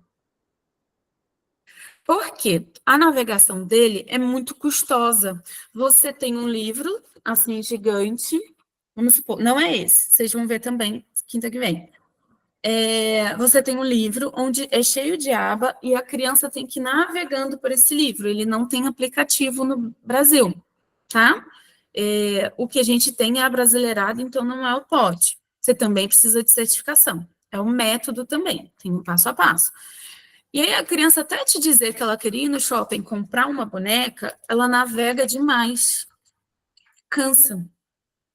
Por quê? A navegação dele é muito custosa. Você tem um livro, assim, gigante, vamos supor, não é esse, vocês vão ver também, quinta que vem. Você tem um livro onde é cheio de aba e a criança tem que ir navegando por esse livro. Ele não tem aplicativo no Brasil, tá? O que a gente tem é abrasileirado, então não é o POD. Você também precisa de certificação. É um método também, tem um passo a passo. E aí a criança até te dizer que ela queria ir no shopping comprar uma boneca, ela navega demais, cansa.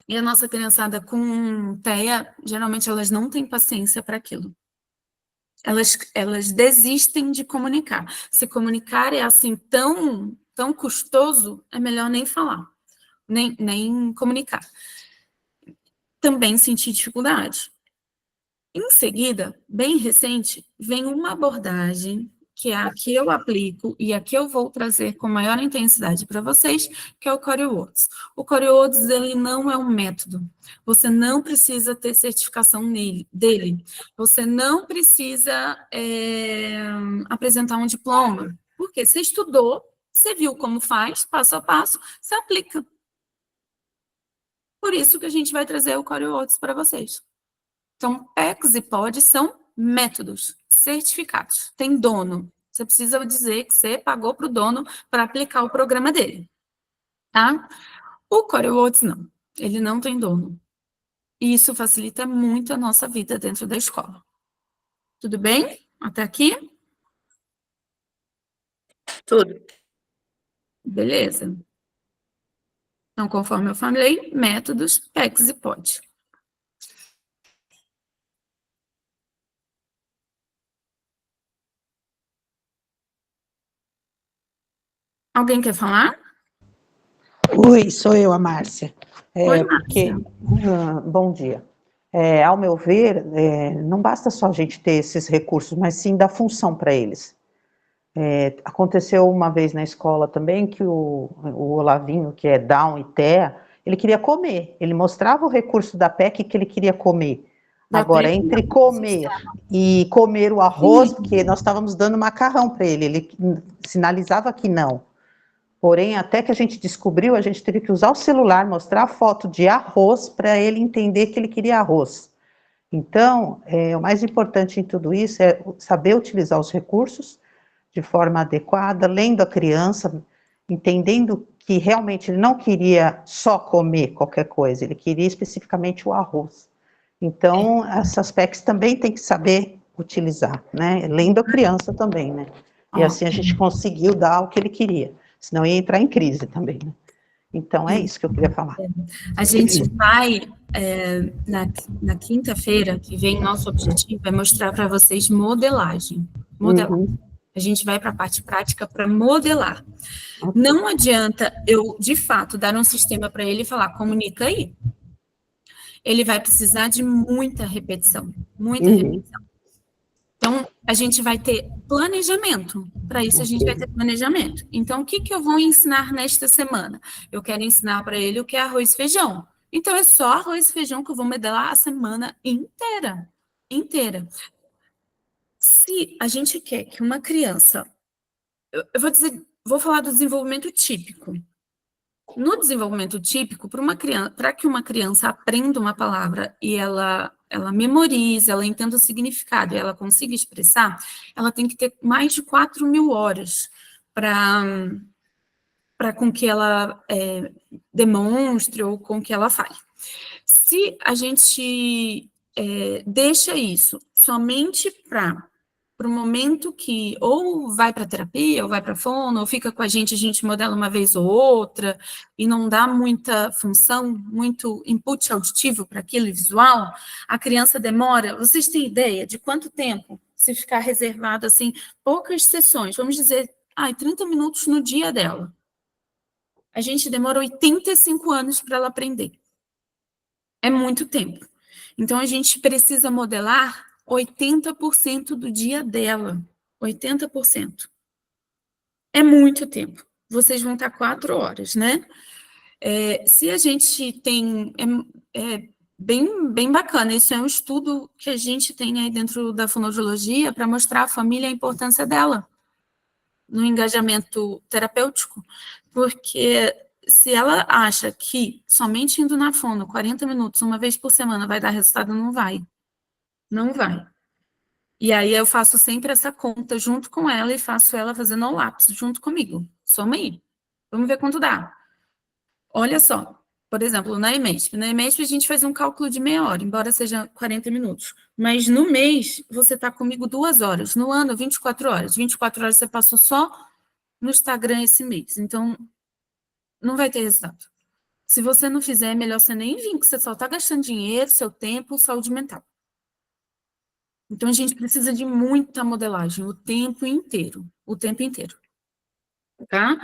E a nossa criançada com TEA, geralmente elas não têm paciência para aquilo. Elas desistem de comunicar. Se comunicar é assim tão custoso, é melhor nem falar, nem comunicar. Também senti dificuldade. Em seguida, bem recente, vem uma abordagem que é a que eu aplico e a que eu vou trazer com maior intensidade para vocês, que é o Corey Words. O Corey Words, ele não é um método. Você não precisa ter certificação dele. Você não precisa apresentar um diploma. Porque você estudou, você viu como faz, passo a passo, você aplica. Por isso que a gente vai trazer o Corey Words para vocês. Então, PECS e POD são métodos certificados. Tem dono. Você precisa dizer que você pagou para o dono para aplicar o programa dele, tá? O CoreWords não. Ele não tem dono. E isso facilita muito a nossa vida dentro da escola. Tudo bem? Até aqui? Tudo. Beleza. Então, conforme eu falei, métodos, PECs e POD. Alguém quer falar? Oi, sou eu, a Márcia. Oi, Porque, Márcia. bom dia. Ao meu ver, não basta só a gente ter esses recursos, mas sim dar função para eles. Aconteceu uma vez na escola também que o Olavinho, que é Down e TEA, ele queria comer. Ele mostrava o recurso da PEC que ele queria comer. Agora, entre comer e comer o arroz, porque nós estávamos dando macarrão para ele sinalizava que não. Porém, até que a gente descobriu, a gente teve que usar o celular, mostrar a foto de arroz para ele entender que ele queria arroz. Então, o mais importante em tudo isso é saber utilizar os recursos de forma adequada, lendo a criança, entendendo que realmente ele não queria só comer qualquer coisa, ele queria especificamente o arroz. Então, essas PECs também tem que saber utilizar, né? Lendo a criança também, né? E assim a gente conseguiu dar o que ele queria. Senão ia entrar em crise também, né? Então, é isso que eu queria falar. A gente vai, na quinta-feira, que vem, nosso objetivo é mostrar para vocês modelagem. Uhum. A gente vai para a parte prática para modelar. Não adianta eu, de fato, dar um sistema para ele e falar, comunica aí. Ele vai precisar de muita repetição, muita repetição. Então, a gente vai ter planejamento. Para isso, a gente vai ter planejamento. Então, o que eu vou ensinar nesta semana? Eu quero ensinar para ele o que é arroz e feijão. Então, é só arroz e feijão que eu vou modelar a semana inteira. Inteira. Se a gente quer que uma criança... Eu vou falar do desenvolvimento típico. No desenvolvimento típico, para que uma criança aprenda uma palavra e ela memorize, ela entenda o significado e ela consiga expressar, ela tem que ter mais de 4.000 horas para com que ela demonstre ou com que ela fale. Se a gente deixa isso somente para o momento que ou vai para terapia, ou vai para fono, ou fica com a gente modela uma vez ou outra, e não dá muita função, muito input auditivo para aquilo visual, a criança demora, vocês têm ideia de quanto tempo se ficar reservado, assim, poucas sessões, vamos dizer, 30 minutos no dia dela. A gente demora 85 anos para ela aprender. É muito tempo. Então, a gente precisa modelar 80% do dia dela. 80%. É muito tempo. Vocês vão estar 4 horas, né? Se a gente tem... bem bacana. Isso é um estudo que a gente tem aí dentro da fonoaudiologia para mostrar à família a importância dela no engajamento terapêutico. Porque se ela acha que somente indo na fono 40 minutos, uma vez por semana, vai dar resultado, não vai. Não vai. E aí eu faço sempre essa conta junto com ela e faço ela fazendo ao lápis junto comigo. Soma aí. Vamos ver quanto dá. Olha só, por exemplo, na EMESP. Na EMESP a gente faz um cálculo de meia hora, embora seja 40 minutos. Mas no mês você está comigo 2 horas. No ano, 24 horas. 24 horas você passou só no Instagram esse mês. Então, não vai ter resultado. Se você não fizer, é melhor você nem vir, que você só está gastando dinheiro, seu tempo, saúde mental. Então, a gente precisa de muita modelagem, o tempo inteiro, tá?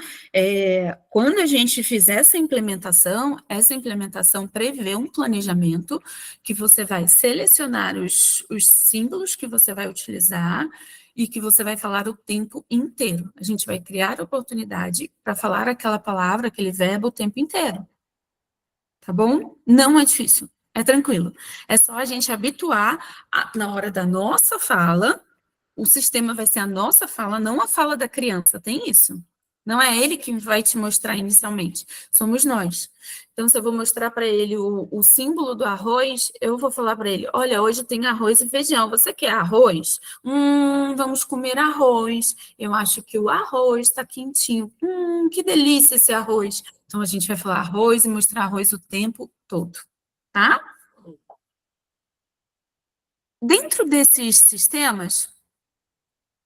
Quando a gente fizer essa implementação prevê um planejamento que você vai selecionar os símbolos que você vai utilizar e que você vai falar o tempo inteiro. A gente vai criar a oportunidade para falar aquela palavra, aquele verbo o tempo inteiro. Tá bom? Não é difícil. É tranquilo. É só a gente habituar na hora da nossa fala, o sistema vai ser a nossa fala, não a fala da criança. Tem isso? Não é ele que vai te mostrar inicialmente, somos nós. Então, se eu vou mostrar para ele o símbolo do arroz, eu vou falar para ele, olha, hoje tem arroz e feijão, você quer arroz? Vamos comer arroz. Eu acho que o arroz está quentinho. Que delícia esse arroz. Então, a gente vai falar arroz e mostrar arroz o tempo todo, tá? Dentro desses sistemas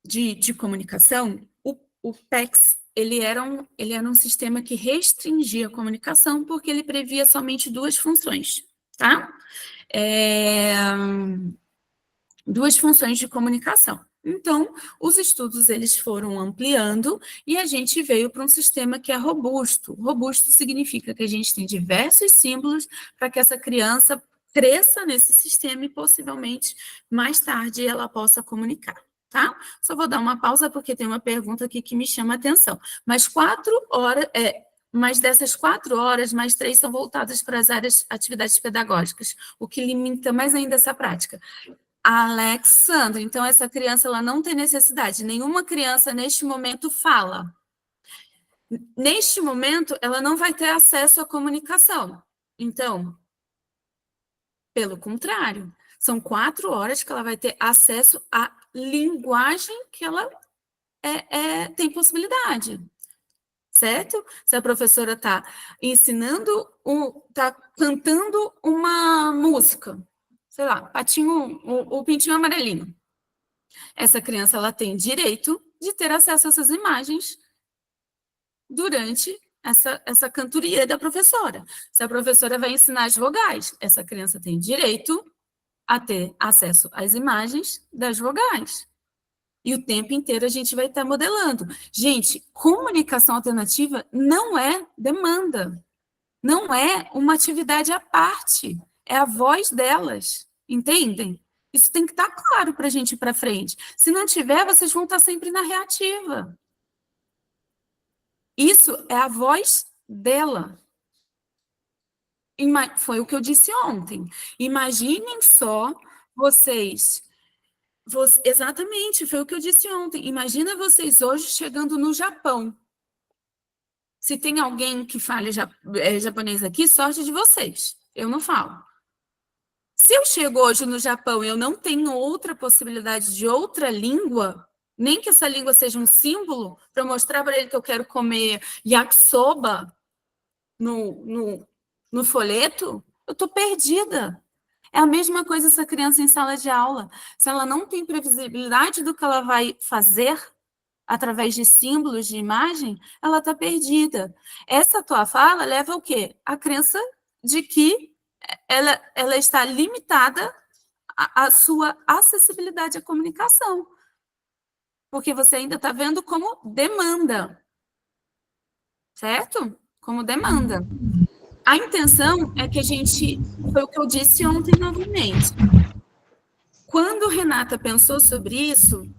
de comunicação, o PECS, ele era um sistema que restringia a comunicação porque ele previa somente duas funções, tá? Duas funções de comunicação. Então, os estudos eles foram ampliando e a gente veio para um sistema que é robusto. Robusto significa que a gente tem diversos símbolos para que essa criança cresça nesse sistema e possivelmente mais tarde ela possa comunicar. Tá? Só vou dar uma pausa porque tem uma pergunta aqui que me chama a atenção. Mas dessas 4 horas, mais 3 são voltadas para as áreas atividades pedagógicas, o que limita mais ainda essa prática. Alexandra, então essa criança ela não tem necessidade, nenhuma criança neste momento fala. Neste momento, ela não vai ter acesso à comunicação. Então, pelo contrário, são 4 horas que ela vai ter acesso à linguagem que ela tem possibilidade, certo? Se a professora está ensinando, está cantando uma música, sei lá, o Pintinho Amarelinho. Essa criança ela tem direito de ter acesso a essas imagens durante essa cantoria da professora. Se a professora vai ensinar as vogais, essa criança tem direito a ter acesso às imagens das vogais. E o tempo inteiro a gente vai estar modelando. Gente, comunicação alternativa não é demanda. Não é uma atividade à parte. É a voz delas. Entendem? Isso tem que estar claro para a gente ir para frente. Se não tiver, vocês vão estar sempre na reativa. Isso é a voz dela. Foi o que eu disse ontem. Imaginem só vocês. Exatamente, foi o que eu disse ontem. Imagina vocês hoje chegando no Japão. Se tem alguém que fale japonês aqui, sorte de vocês. Eu não falo. Se eu chego hoje no Japão e eu não tenho outra possibilidade de outra língua, nem que essa língua seja um símbolo, para mostrar para ele que eu quero comer yakisoba no folheto, eu estou perdida. É a mesma coisa essa criança em sala de aula. Se ela não tem previsibilidade do que ela vai fazer através de símbolos, de imagem, ela está perdida. Essa tua fala leva ao quê? A crença de que ela está limitada à sua acessibilidade à comunicação. Porque você ainda está vendo como demanda. Certo? Como demanda. A intenção é que a gente... Foi o que eu disse ontem novamente. Quando Renata pensou sobre isso,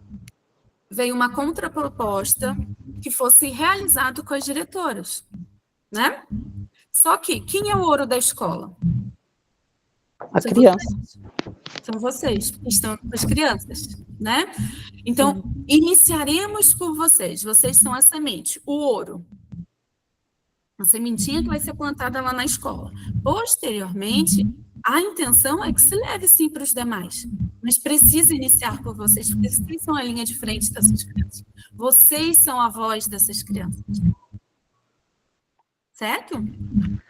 veio uma contraproposta que fosse realizado com as diretoras, né? Só que, quem é o ouro da escola? A criança. São vocês, que estão com as crianças, né? Então, iniciaremos por vocês. Vocês são a semente, o ouro. A sementinha que vai ser plantada lá na escola. Posteriormente, a intenção é que se leve sim para os demais. Mas precisa iniciar por vocês, porque vocês são a linha de frente dessas crianças. Vocês são a voz dessas crianças. Certo?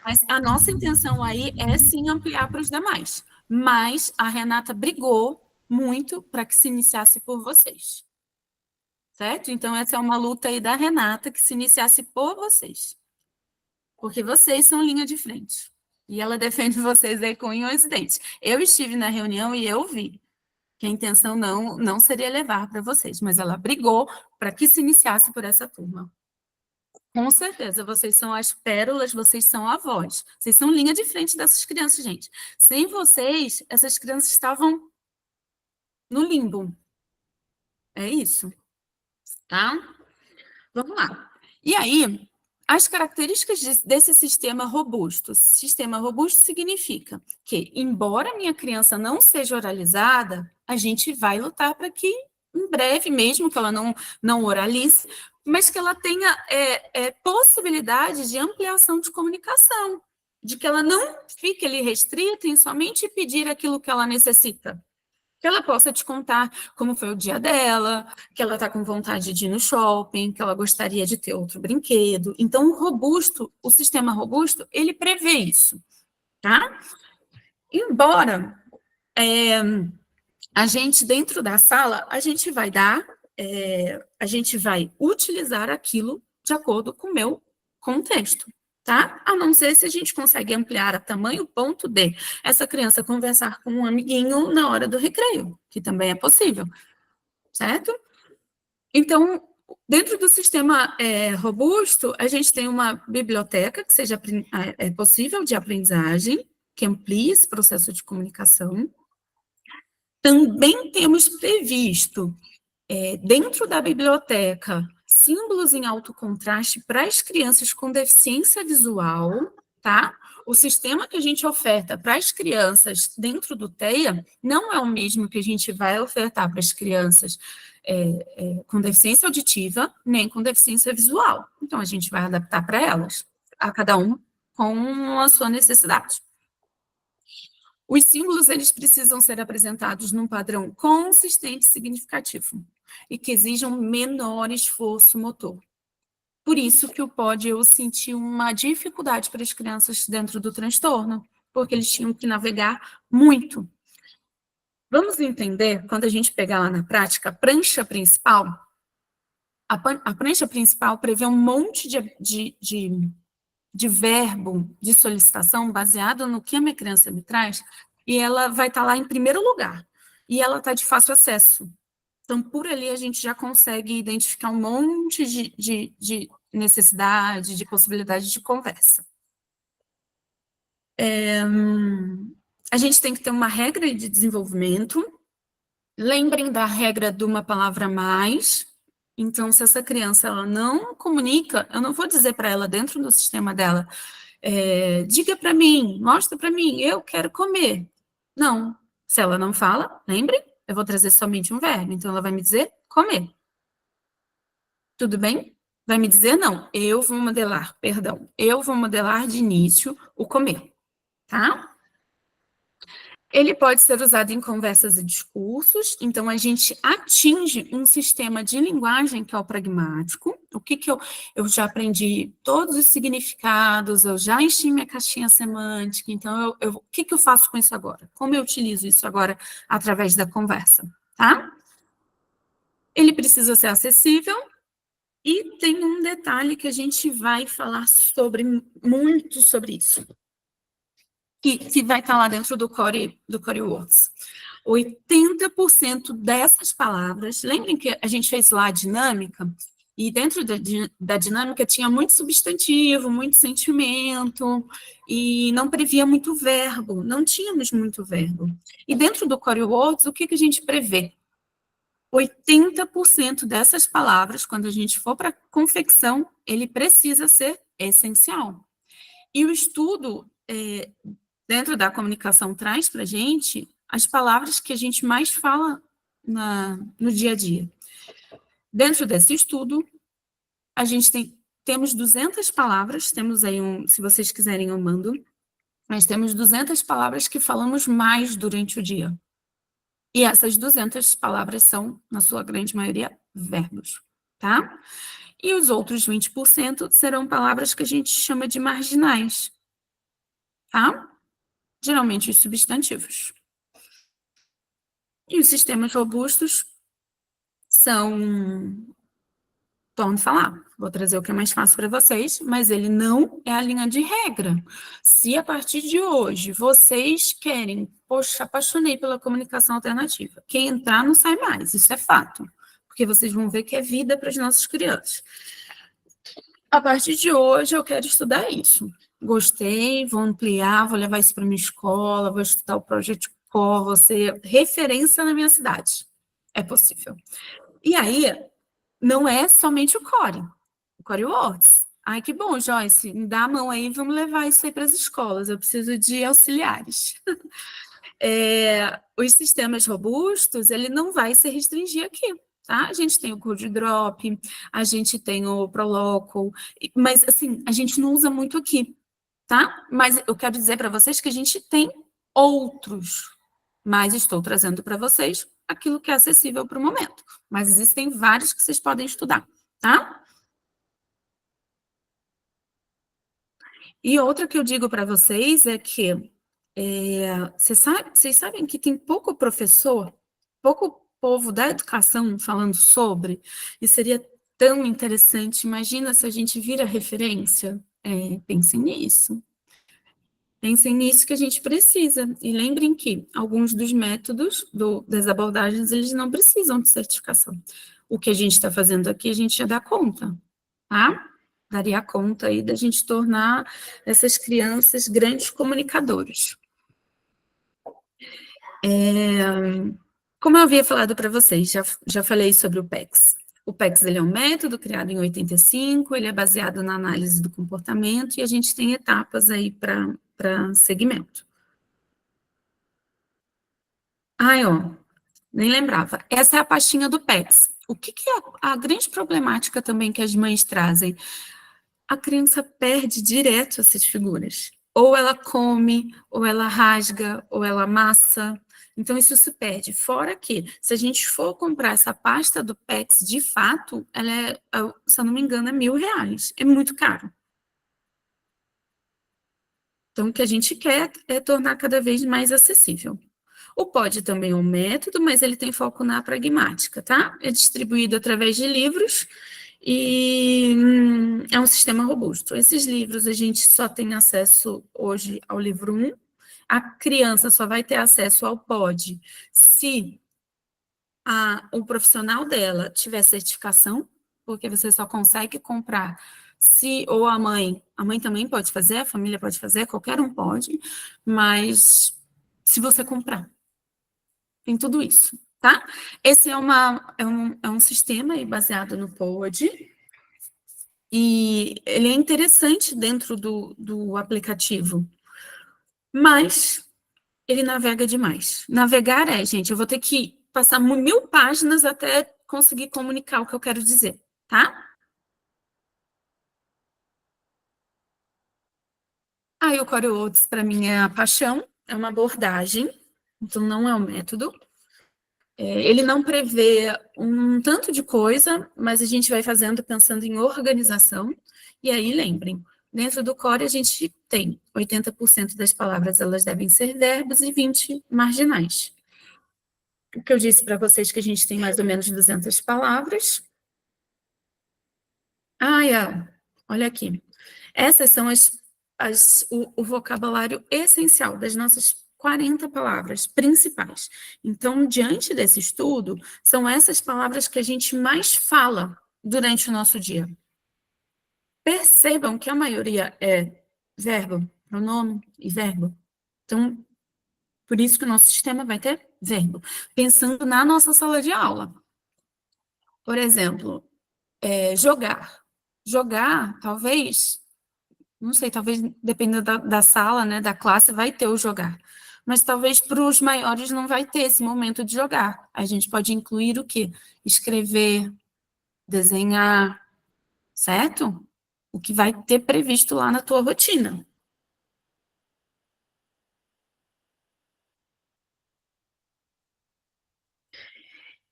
Mas a nossa intenção aí é sim ampliar para os demais. Mas a Renata brigou muito para que se iniciasse por vocês. Certo? Então, essa é uma luta aí da Renata, que se iniciasse por vocês. Porque vocês são linha de frente. E ela defende vocês aí com unhas e dentes. Eu estive na reunião e eu vi que a intenção não seria levar para vocês, mas ela brigou para que se iniciasse por essa turma. Com certeza, vocês são as pérolas, vocês são a voz. Vocês são linha de frente dessas crianças, gente. Sem vocês, essas crianças estavam no limbo. É isso. Tá? Vamos lá. E aí, as características desse sistema robusto. Sistema robusto significa que, embora a minha criança não seja oralizada, a gente vai lutar para que, em breve, mesmo que ela não oralize, mas que ela tenha possibilidade de ampliação de comunicação, de que ela não fique ali restrita em somente pedir aquilo que ela necessita. Que ela possa te contar como foi o dia dela, que ela está com vontade de ir no shopping, que ela gostaria de ter outro brinquedo. Então, o sistema robusto, ele prevê isso, tá? Embora a gente, dentro da sala, a gente vai utilizar aquilo de acordo com o meu contexto, tá? A não ser se a gente consegue ampliar a tamanho ponto de essa criança conversar com um amiguinho na hora do recreio, que também é possível, certo? Então, dentro do sistema robusto, a gente tem uma biblioteca que seja possível de aprendizagem, que amplie esse processo de comunicação. Também temos previsto, dentro da biblioteca, símbolos em alto contraste para as crianças com deficiência visual, tá? O sistema que a gente oferta para as crianças dentro do TEA não é o mesmo que a gente vai ofertar para as crianças com deficiência auditiva, nem com deficiência visual. Então, a gente vai adaptar para elas, a cada um com a sua necessidade. Os símbolos, eles precisam ser apresentados num padrão consistente e significativo, e que exijam menor esforço motor. Por isso que eu senti uma dificuldade para as crianças dentro do transtorno, porque eles tinham que navegar muito. Vamos entender, quando a gente pegar lá na prática, a prancha principal, a prancha principal prevê um monte de verbo de solicitação baseado no que a minha criança me traz, e ela vai estar lá em primeiro lugar, e ela está de fácil acesso. Então, por ali, a gente já consegue identificar um monte de necessidade, de possibilidade de conversa. A gente tem que ter uma regra de desenvolvimento. Lembrem da regra de uma palavra mais. Então, se essa criança ela não comunica, eu não vou dizer para ela dentro do sistema dela, diga para mim, mostra para mim, eu quero comer. Não. Se ela não fala, lembrem, eu vou trazer somente um verbo. Então, ela vai me dizer comer. Tudo bem? Vai me dizer não. Eu vou modelar de início o comer. Tá? Ele pode ser usado em conversas e discursos, então a gente atinge um sistema de linguagem que é o pragmático. O que eu já aprendi todos os significados, eu já enchi minha caixinha semântica, então o que eu faço com isso agora? Como eu utilizo isso agora através da conversa, tá? Ele precisa ser acessível e tem um detalhe que a gente vai falar muito sobre isso. Que vai estar lá dentro do Core Words. 80% dessas palavras, lembrem que a gente fez lá a dinâmica, e dentro da dinâmica tinha muito substantivo, muito sentimento, e não previa muito verbo, não tínhamos muito verbo. E dentro do Core Words, o que a gente prevê? 80% dessas palavras, quando a gente for para a confecção, ele precisa ser essencial. E o estudo dentro da comunicação traz para a gente as palavras que a gente mais fala no dia a dia. Dentro desse estudo, a gente temos 200 palavras, temos aí se vocês quiserem eu mando, mas temos 200 palavras que falamos mais durante o dia. E essas 200 palavras são, na sua grande maioria, verbos, tá? E os outros 20% serão palavras que a gente chama de marginais, tá? Geralmente os substantivos. E os sistemas robustos são... Vamos falar, vou trazer o que é mais fácil para vocês, mas ele não é a linha de regra. Se a partir de hoje vocês querem, poxa, apaixonei pela comunicação alternativa, quem entrar não sai mais, isso é fato, porque vocês vão ver que é vida para as nossas crianças. A partir de hoje eu quero estudar isso. Gostei, vou ampliar, vou levar isso para minha escola, vou estudar o Project Core, vou ser referência na minha cidade. É possível. E aí, não é somente o Core Words. Ai, que bom, Joyce, me dá a mão aí, vamos levar isso aí para as escolas, eu preciso de auxiliares. Os sistemas robustos, ele não vai se restringir aqui. tá? A gente tem o CodeDrop, a gente tem o Proloco, mas, assim, a gente não usa muito aqui, tá? Mas eu quero dizer para vocês que a gente tem outros, mas estou trazendo para vocês aquilo que é acessível para o momento. Mas existem vários que vocês podem estudar, tá? E outra que eu digo para vocês é que vocês sabem que tem pouco professor, pouco povo da educação falando sobre, e seria tão interessante. Imagina se a gente vira referência. Pensem nisso. Pensem nisso que a gente precisa. E lembrem que alguns dos métodos das abordagens, eles não precisam de certificação. O que a gente está fazendo aqui, a gente já dá conta, tá? Daria conta aí da gente tornar essas crianças grandes comunicadores. Como eu havia falado para vocês, já falei sobre o PECS. O PECS ele é um método criado em 85, ele é baseado na análise do comportamento e a gente tem etapas aí para segmento. Ó, nem lembrava. Essa é a pastinha do PECS. O que é a grande problemática também que as mães trazem? A criança perde direto essas figuras. Ou ela come, ou ela rasga, ou ela amassa. Então, isso se perde. Fora que, se a gente for comprar essa pasta do PECS, de fato, ela é, se eu não me engano, é R$1.000. É muito caro. Então, o que a gente quer é tornar cada vez mais acessível. O POD também é um método, mas ele tem foco na pragmática, tá? É distribuído através de livros e é um sistema robusto. Esses livros a gente só tem acesso hoje ao livro 1. A criança só vai ter acesso ao POD se o profissional dela tiver certificação, porque você só consegue comprar se, ou a mãe também pode fazer, a família pode fazer, qualquer um pode, mas se você comprar. Tem tudo isso, tá? Esse é um sistema aí baseado no POD, e ele é interessante dentro do aplicativo, mas ele navega demais. Navegar gente, eu vou ter que passar 1000 páginas até conseguir comunicar o que eu quero dizer, tá? Aí o CoreWords, para mim, é a paixão, é uma abordagem, então não é um método. Ele não prevê um tanto de coisa, mas a gente vai fazendo pensando em organização. E aí, lembrem, dentro do Core a gente tem 80% das palavras, elas devem ser verbos e 20 marginais. O que eu disse para vocês que a gente tem mais ou menos 200 palavras. Olha aqui. Essas são o vocabulário essencial das nossas 40 palavras principais. Então, diante desse estudo, são essas palavras que a gente mais fala durante o nosso dia. Percebam que a maioria é verbo, pronome e verbo. Então, por isso que o nosso sistema vai ter verbo. Pensando na nossa sala de aula. Por exemplo, jogar. Jogar, talvez, não sei, talvez dependendo da sala, né, da classe, vai ter o jogar. Mas talvez para os maiores não vai ter esse momento de jogar. A gente pode incluir o quê? Escrever, desenhar, certo? O que vai ter previsto lá na tua rotina.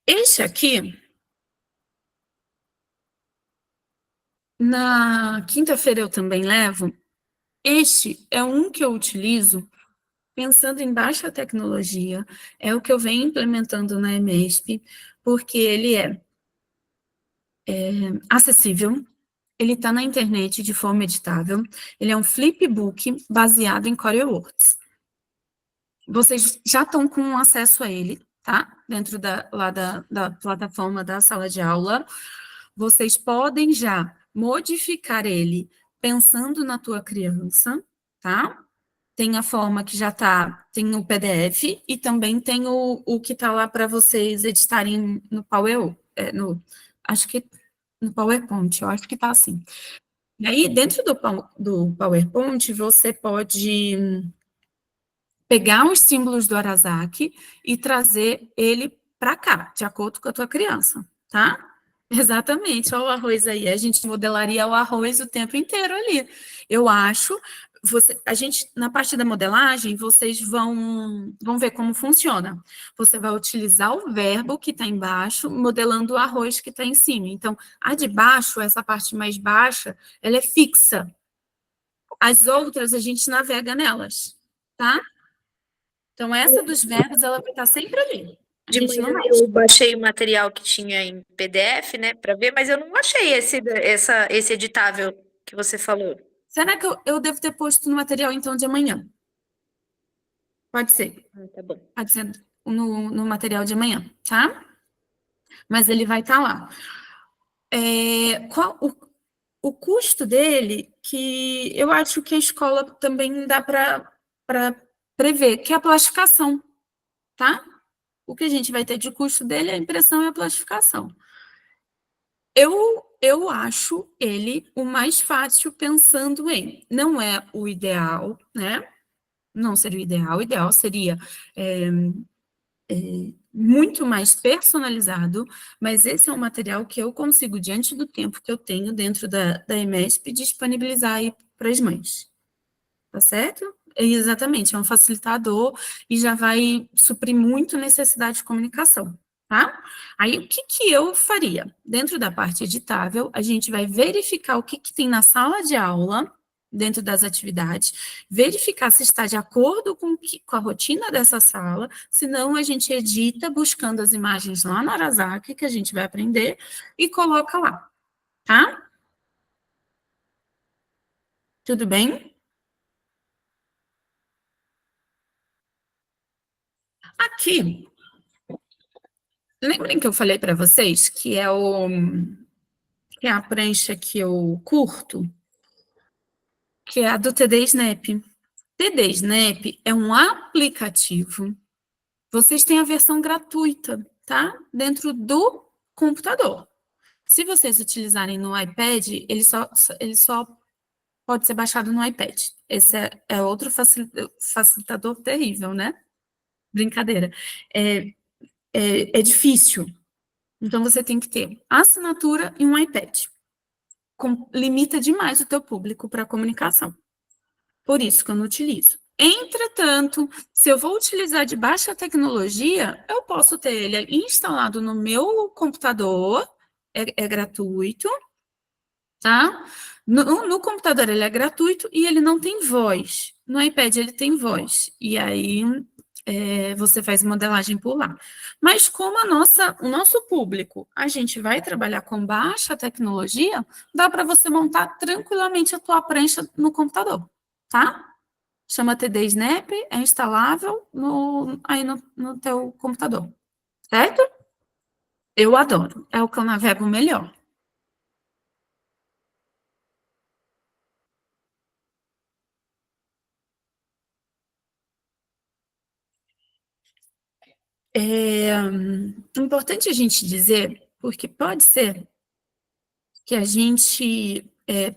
Este aqui, na quinta-feira eu também levo. Este é um que eu utilizo pensando em baixa tecnologia, é o que eu venho implementando na EMESP, porque ele é acessível, ele está na internet de forma editável, ele é um flipbook baseado em CoreWords. Vocês já estão com acesso a ele, tá? Dentro da plataforma da sala de aula. Vocês podem já modificar ele pensando na tua criança, tá? Tem a forma que já tá, tem o PDF e também tem o que tá lá para vocês editarem no acho que no PowerPoint, eu acho que tá assim. E aí, dentro do PowerPoint, você pode pegar os símbolos do Arasaki e trazer ele para cá, de acordo com a tua criança, tá? Exatamente, olha o arroz aí, a gente modelaria o arroz o tempo inteiro ali. Eu acho, a gente, na parte da modelagem, vocês vão ver como funciona. Você vai utilizar o verbo que está embaixo, modelando o arroz que está em cima. Então, a de baixo, essa parte mais baixa, ela é fixa. As outras, a gente navega nelas, tá? Então, essa dos verbos, ela vai estar sempre ali. A De gente não manhã mexe. eu baixei o material que tinha em PDF, né, para ver, mas eu não achei esse editável que você falou. Será que eu devo ter posto no material, então, de amanhã? Pode ser. Tá bom. Pode ser no material de amanhã, tá? Mas ele vai estar lá. Qual o custo dele, que eu acho que a escola também dá para prever, que é a plastificação, tá? O que a gente vai ter de custo dele é a impressão e a plastificação. Eu acho ele o mais fácil pensando em, não é o ideal, né? Não seria o ideal seria muito mais personalizado, mas esse é um material que eu consigo, diante do tempo que eu tenho dentro da EMESP, disponibilizar aí para as mães. Tá certo? Exatamente, é um facilitador e já vai suprir muito necessidade de comunicação, tá? Aí, o que eu faria? Dentro da parte editável, a gente vai verificar o que tem na sala de aula, dentro das atividades, verificar se está de acordo com a rotina dessa sala, senão a gente edita buscando as imagens lá no Arasaki, que a gente vai aprender, e coloca lá, tá? Tudo bem? Aqui, lembrem que eu falei para vocês que é a prancha que eu curto, que é a do TD Snap. TD Snap é um aplicativo. Vocês têm a versão gratuita, tá? Dentro do computador. Se vocês utilizarem no iPad, ele só pode ser baixado no iPad. Esse é outro facilitador terrível, né? Brincadeira. É difícil. Então, você tem que ter assinatura e um iPad. Limita demais o teu público para comunicação. Por isso que eu não utilizo. Entretanto, se eu vou utilizar de baixa tecnologia, eu posso ter ele instalado no meu computador, é gratuito, tá? No computador ele é gratuito e ele não tem voz. No iPad ele tem voz. E aí você faz modelagem por lá. Mas como o nosso público, a gente vai trabalhar com baixa tecnologia, dá para você montar tranquilamente a tua prancha no computador, tá? Chama TD Snap, é instalável aí no teu computador, certo? Eu adoro, é o que eu navego melhor. É importante a gente dizer, porque pode ser que a gente,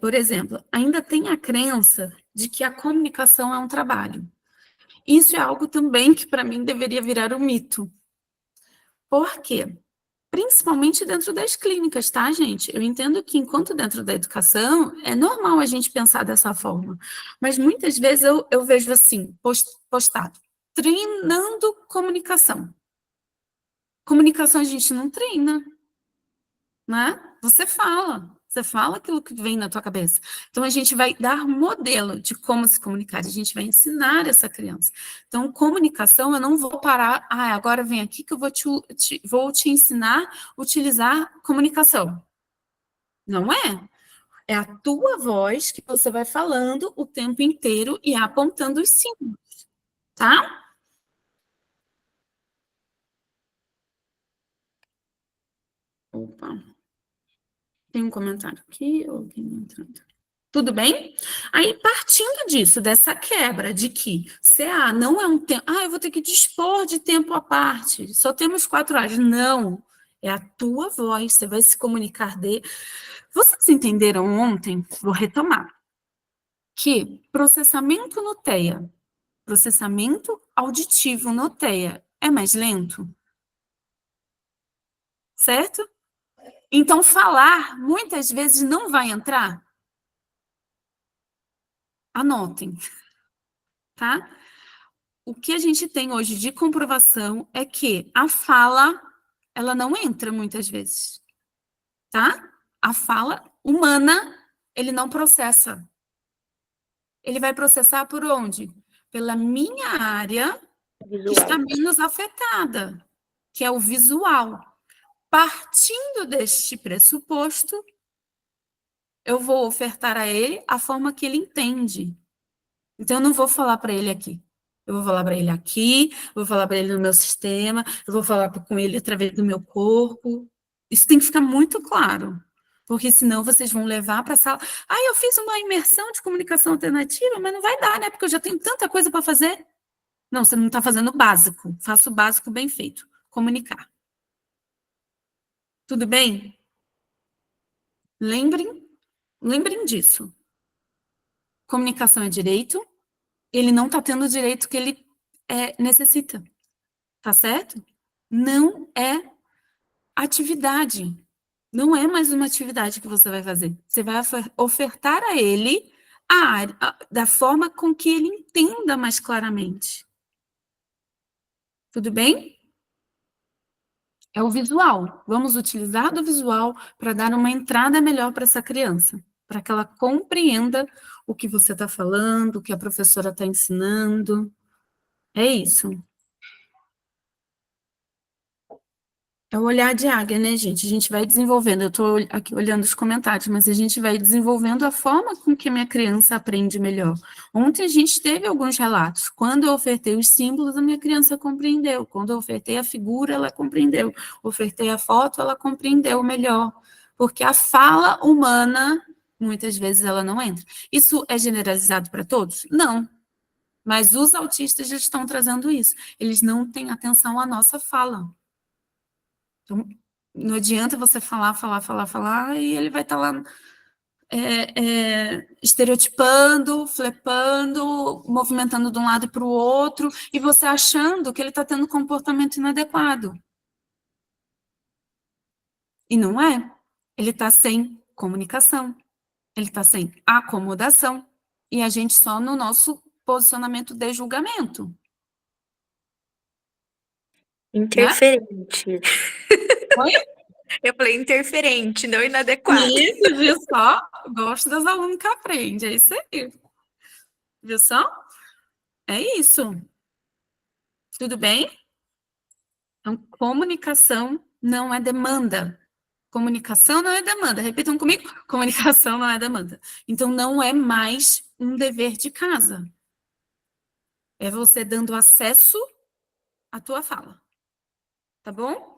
por exemplo, ainda tem a crença de que a comunicação é um trabalho. Isso é algo também que, para mim, deveria virar um mito. Por quê? Principalmente dentro das clínicas, tá, gente? Eu entendo que, enquanto dentro da educação, é normal a gente pensar dessa forma. Mas muitas vezes eu vejo assim, postado, treinando comunicação. Comunicação a gente não treina, né? Você fala aquilo que vem na tua cabeça. Então, a gente vai dar modelo de como se comunicar, a gente vai ensinar essa criança. Então, comunicação, eu não vou parar, agora vem aqui que eu vou te ensinar a utilizar comunicação. Não é? É a tua voz que você vai falando o tempo inteiro e apontando os símbolos, tá? Opa. Tem um comentário aqui, alguém entrando. Tudo bem? Aí, partindo disso, dessa quebra de que CA não é um tempo... eu vou ter que dispor de tempo à parte, só temos 4 horas. Não, é a tua voz, você vai se comunicar de... Vocês entenderam ontem? Vou retomar. Que processamento no TEA, processamento auditivo no TEA é mais lento? Certo? Então, falar, muitas vezes, não vai entrar. Anotem, tá? O que a gente tem hoje de comprovação é que a fala, ela não entra muitas vezes, tá? A fala humana, ele não processa. Ele vai processar por onde? Pela minha área, que está menos afetada, que é o visual. Partindo deste pressuposto, eu vou ofertar a ele a forma que ele entende. Então, eu não vou falar para ele aqui. Eu vou falar para ele aqui, eu vou falar para ele no meu sistema, eu vou falar com ele através do meu corpo. Isso tem que ficar muito claro, porque senão vocês vão levar para a sala. Ah, eu fiz uma imersão de comunicação alternativa, mas não vai dar, né? Porque eu já tenho tanta coisa para fazer. Não, você não está fazendo o básico. Faça o básico bem feito. Comunicar. Tudo bem? Lembrem disso. Comunicação é direito. Ele não está tendo o direito que ele necessita. Tá certo? Não é atividade. Não é mais uma atividade que você vai fazer. Você vai ofertar a ele a área, da forma com que ele entenda mais claramente. Tudo bem? É o visual. Vamos utilizar do visual para dar uma entrada melhor para essa criança, para que ela compreenda o que você está falando, o que a professora está ensinando. É isso. É o olhar de águia, né, gente? A gente vai desenvolvendo. Eu estou aqui olhando os comentários, mas a gente vai desenvolvendo a forma com que a minha criança aprende melhor. Ontem a gente teve alguns relatos. Quando eu ofertei os símbolos, a minha criança compreendeu. Quando eu ofertei a figura, ela compreendeu. Ofertei a foto, ela compreendeu melhor. Porque a fala humana, muitas vezes, ela não entra. Isso é generalizado para todos? Não. Mas os autistas já estão trazendo isso. Eles não têm atenção à nossa fala. Então, não adianta você falar, e ele vai estar lá estereotipando, flepando, movimentando de um lado para o outro, e você achando que ele está tendo comportamento inadequado. E não é. Ele está sem comunicação, ele está sem acomodação, e a gente só no nosso posicionamento de julgamento. Interferente. Né? Oi? Eu falei interferente, não inadequado. Isso, viu só? Gosto das alunas que aprendem, é isso aí. Viu só? É isso. Tudo bem? Então, comunicação não é demanda. Comunicação não é demanda. Repitam comigo. Comunicação não é demanda. Então, não é mais um dever de casa. É você dando acesso à tua fala. Tá bom?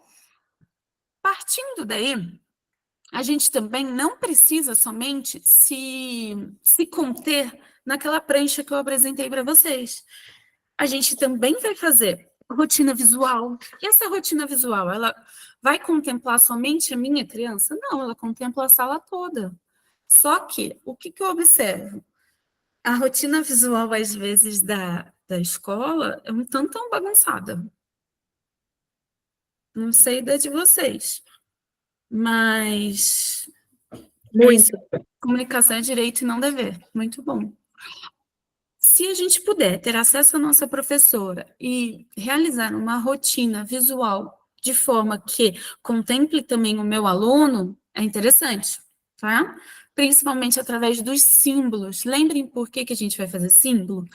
Partindo daí, a gente também não precisa somente se conter naquela prancha que eu apresentei para vocês. A gente também vai fazer rotina visual. E essa rotina visual, ela vai contemplar somente a minha criança? Não, ela contempla a sala toda. Só que, o que eu observo? A rotina visual, às vezes, da escola é um tanto tão bagunçada. Não sei da de vocês, mas... Muito. Comunicação é direito e não dever. Muito bom. Se a gente puder ter acesso à nossa professora e realizar uma rotina visual de forma que contemple também o meu aluno, é interessante, tá? Principalmente através dos símbolos. Lembrem por que a gente vai fazer símbolo?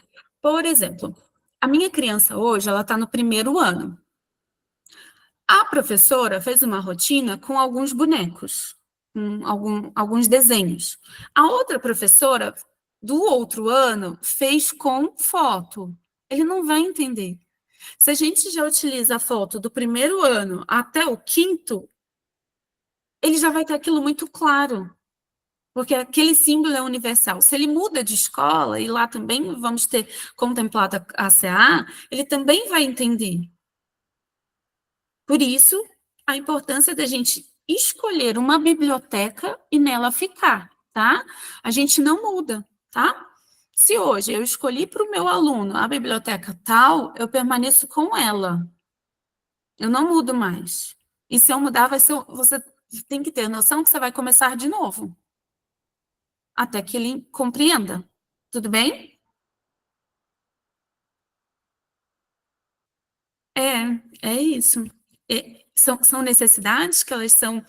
Por exemplo, a minha criança hoje, ela está no 1º ano. A professora fez uma rotina com alguns bonecos, com alguns desenhos. A outra professora, do outro ano, fez com foto. Ele não vai entender. Se a gente já utiliza a foto do 1º ano até o 5º, ele já vai ter aquilo muito claro, porque aquele símbolo é universal. Se ele muda de escola, e lá também vamos ter contemplado a CA, ele também vai entender. Por isso, a importância da gente escolher uma biblioteca e nela ficar, tá? A gente não muda, tá? Se hoje eu escolhi para o meu aluno a biblioteca tal, eu permaneço com ela. Eu não mudo mais. E se eu mudar, tem que ter noção que você vai começar de novo, até que ele compreenda. Tudo bem? É isso. São necessidades que elas são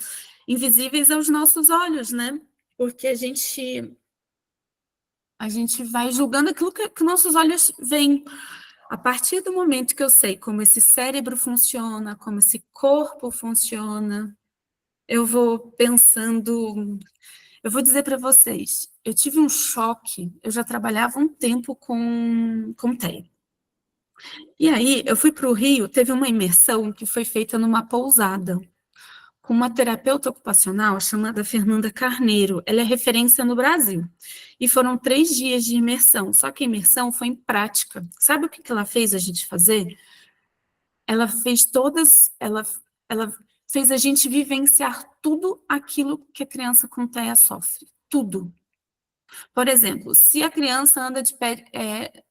invisíveis aos nossos olhos, né? Porque a gente vai julgando aquilo que nossos olhos veem. A partir do momento que eu sei como esse cérebro funciona, como esse corpo funciona, eu vou pensando. Eu vou dizer para vocês, eu tive um choque, eu já trabalhava um tempo com TEA. E aí, eu fui para o Rio, teve uma imersão que foi feita numa pousada, com uma terapeuta ocupacional chamada Fernanda Carneiro. Ela é referência no Brasil. E foram 3 dias de imersão, só que a imersão foi em prática. Sabe o que ela fez a gente fazer? Ela fez ela fez a gente vivenciar tudo aquilo que a criança com TEA sofre. Tudo. Por exemplo, se a criança anda de pé,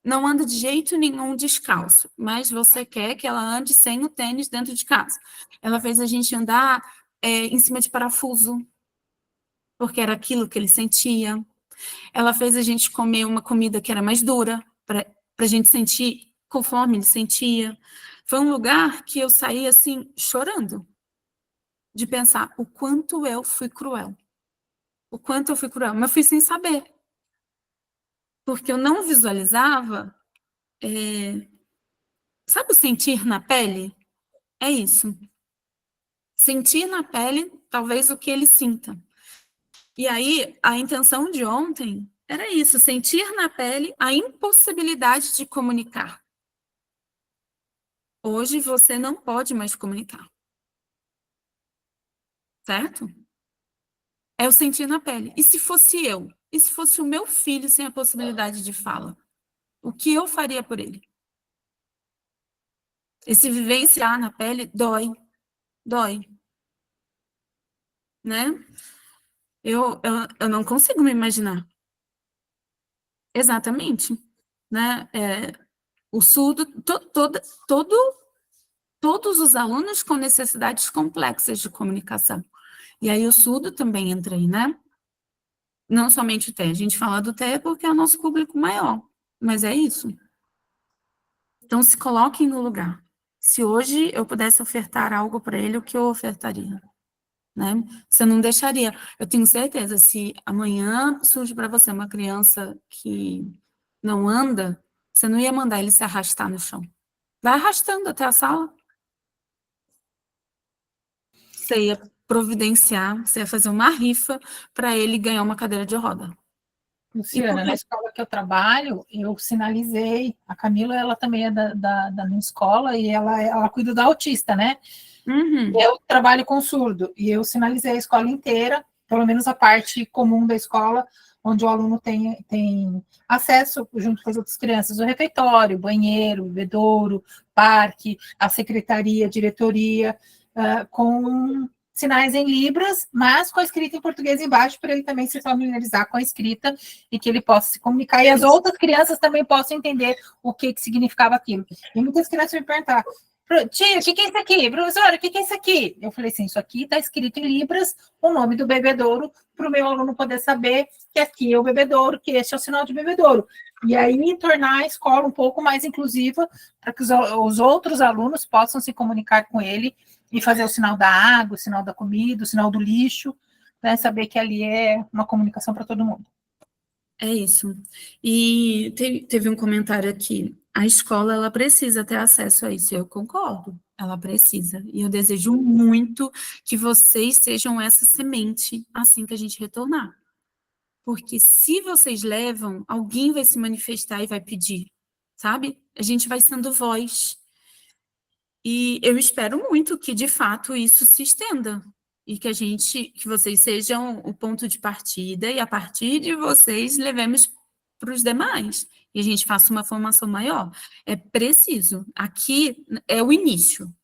não anda de jeito nenhum descalço, mas você quer que ela ande sem o tênis dentro de casa. Ela fez a gente andar em cima de parafuso, porque era aquilo que ele sentia. Ela fez a gente comer uma comida que era mais dura, para a gente sentir conforme ele sentia. Foi um lugar que eu saí assim, chorando, de pensar o quanto eu fui cruel. O quanto eu fui cruel, mas fui sem saber. Porque eu não visualizava, sabe o sentir na pele? É isso. Sentir na pele, talvez, o que ele sinta. E aí, a intenção de ontem era isso, sentir na pele a impossibilidade de comunicar. Hoje você não pode mais comunicar. Certo? É o sentir na pele. E se fosse eu? E se fosse o meu filho sem a possibilidade de fala? O que eu faria por ele? Esse vivenciar na pele dói. Dói. Né? Eu não consigo me imaginar. Exatamente. Né? O surdo, todos os alunos com necessidades complexas de comunicação. E aí o surdo também entra aí, né? Não somente o TEA. A gente fala do TEA porque é o nosso público maior. Mas é isso. Então, se coloquem no lugar. Se hoje eu pudesse ofertar algo para ele, o que eu ofertaria? Né? Você não deixaria. Eu tenho certeza, se amanhã surge para você uma criança que não anda, você não ia mandar ele se arrastar no chão. Vai arrastando até a sala. Você ia providenciar, você ia fazer uma rifa para ele ganhar uma cadeira de roda. Luciana, na escola que eu trabalho, eu sinalizei, a Camila, ela também é da minha escola, e ela cuida da autista, né? Uhum. Eu trabalho com surdo, e eu sinalizei a escola inteira, pelo menos a parte comum da escola, onde o aluno tem acesso, junto com as outras crianças, o refeitório, banheiro, bebedouro, parque, a secretaria, a diretoria, com sinais em libras, mas com a escrita em português embaixo, para ele também se familiarizar com a escrita e que ele possa se comunicar, e as outras crianças também possam entender o que significava aquilo. E muitas crianças me perguntaram: tia, o que é isso aqui? Professora, o que é isso aqui? Eu falei assim, isso aqui está escrito em libras, o nome do bebedouro, para o meu aluno poder saber que aqui é o bebedouro, que esse é o sinal de bebedouro. E aí tornar a escola um pouco mais inclusiva, para que os outros alunos possam se comunicar com ele e fazer o sinal da água, o sinal da comida, o sinal do lixo, né? Saber que ali é uma comunicação para todo mundo. É isso. E teve um comentário aqui. A escola, ela precisa ter acesso a isso. Eu concordo. Ela precisa. E eu desejo muito que vocês sejam essa semente assim que a gente retornar. Porque se vocês levam, alguém vai se manifestar e vai pedir, sabe? A gente vai sendo voz. E eu espero muito que, de fato, isso se estenda. E que vocês sejam o ponto de partida e, a partir de vocês, levemos para os demais. E a gente faça uma formação maior. É preciso. Aqui é o início,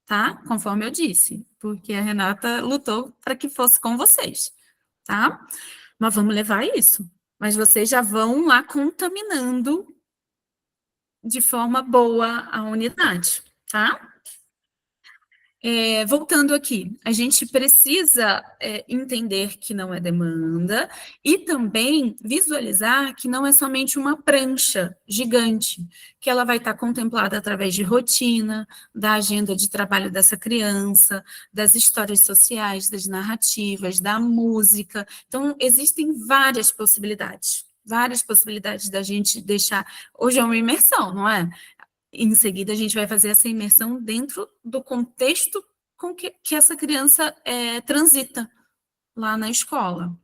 tá? Conforme eu disse. Porque a Renata lutou para que fosse com vocês, tá? Mas vamos levar isso. Mas vocês já vão lá contaminando de forma boa a unidade, tá? Voltando aqui, a gente precisa entender que não é demanda e também visualizar que não é somente uma prancha gigante, que ela vai estar contemplada através de rotina, da agenda de trabalho dessa criança, das histórias sociais, das narrativas, da música. Então, existem várias possibilidades da gente deixar. Hoje é uma imersão, não é? Em seguida, a gente vai fazer essa imersão dentro do contexto com que essa criança transita lá na escola.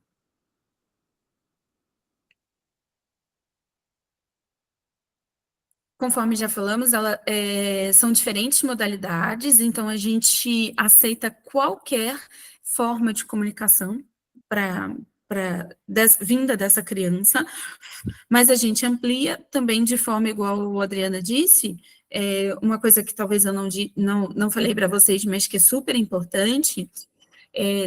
Conforme já falamos, são diferentes modalidades, então a gente aceita qualquer forma de comunicação vinda dessa criança, mas a gente amplia também de forma igual a Adriana disse, uma coisa que talvez eu não falei para vocês, mas que é super importante,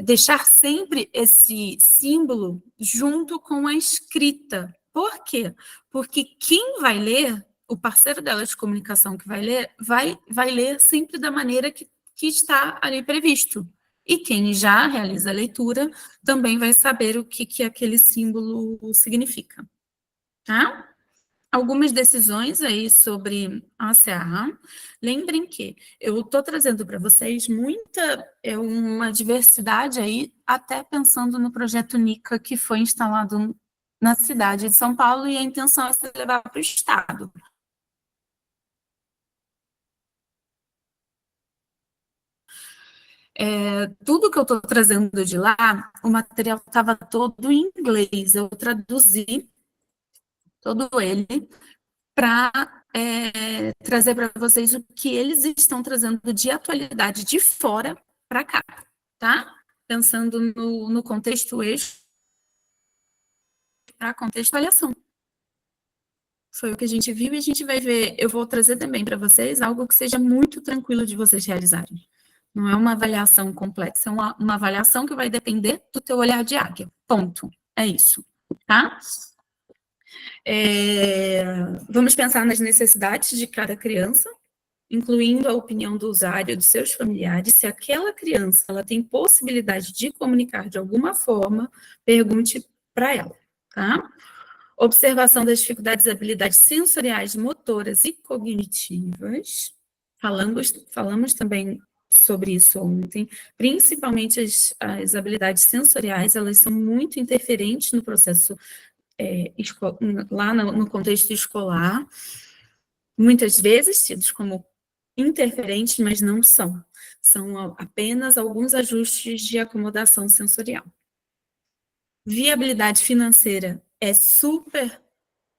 deixar sempre esse símbolo junto com a escrita. Por quê? Porque quem vai ler, o parceiro dela de comunicação que vai ler, vai ler sempre da maneira que está ali previsto. E quem já realiza a leitura também vai saber o que aquele símbolo significa. Tá? Algumas decisões aí sobre a CA. Lembrem que eu estou trazendo para vocês uma diversidade aí, até pensando no projeto NICA que foi instalado na cidade de São Paulo, e a intenção é se levar para o estado. Tudo que eu estou trazendo de lá, o material estava todo em inglês, eu traduzi todo ele para trazer para vocês o que eles estão trazendo de atualidade de fora para cá, tá? Pensando no contexto eixo para contextualização. Foi o que a gente viu e a gente vai ver. Eu vou trazer também para vocês algo que seja muito tranquilo de vocês realizarem. Não é uma avaliação complexa, é uma avaliação que vai depender do teu olhar de águia. Ponto. É isso, tá? Vamos pensar nas necessidades de cada criança, incluindo a opinião do usuário, dos seus familiares. Se aquela criança ela tem possibilidade de comunicar de alguma forma, pergunte para ela, tá? Observação das dificuldades e habilidades sensoriais, motoras e cognitivas. Falamos também sobre isso ontem, principalmente as habilidades sensoriais, elas são muito interferentes no processo lá no contexto escolar, muitas vezes tidos como interferentes, mas não são. São apenas alguns ajustes de acomodação sensorial. Viabilidade financeira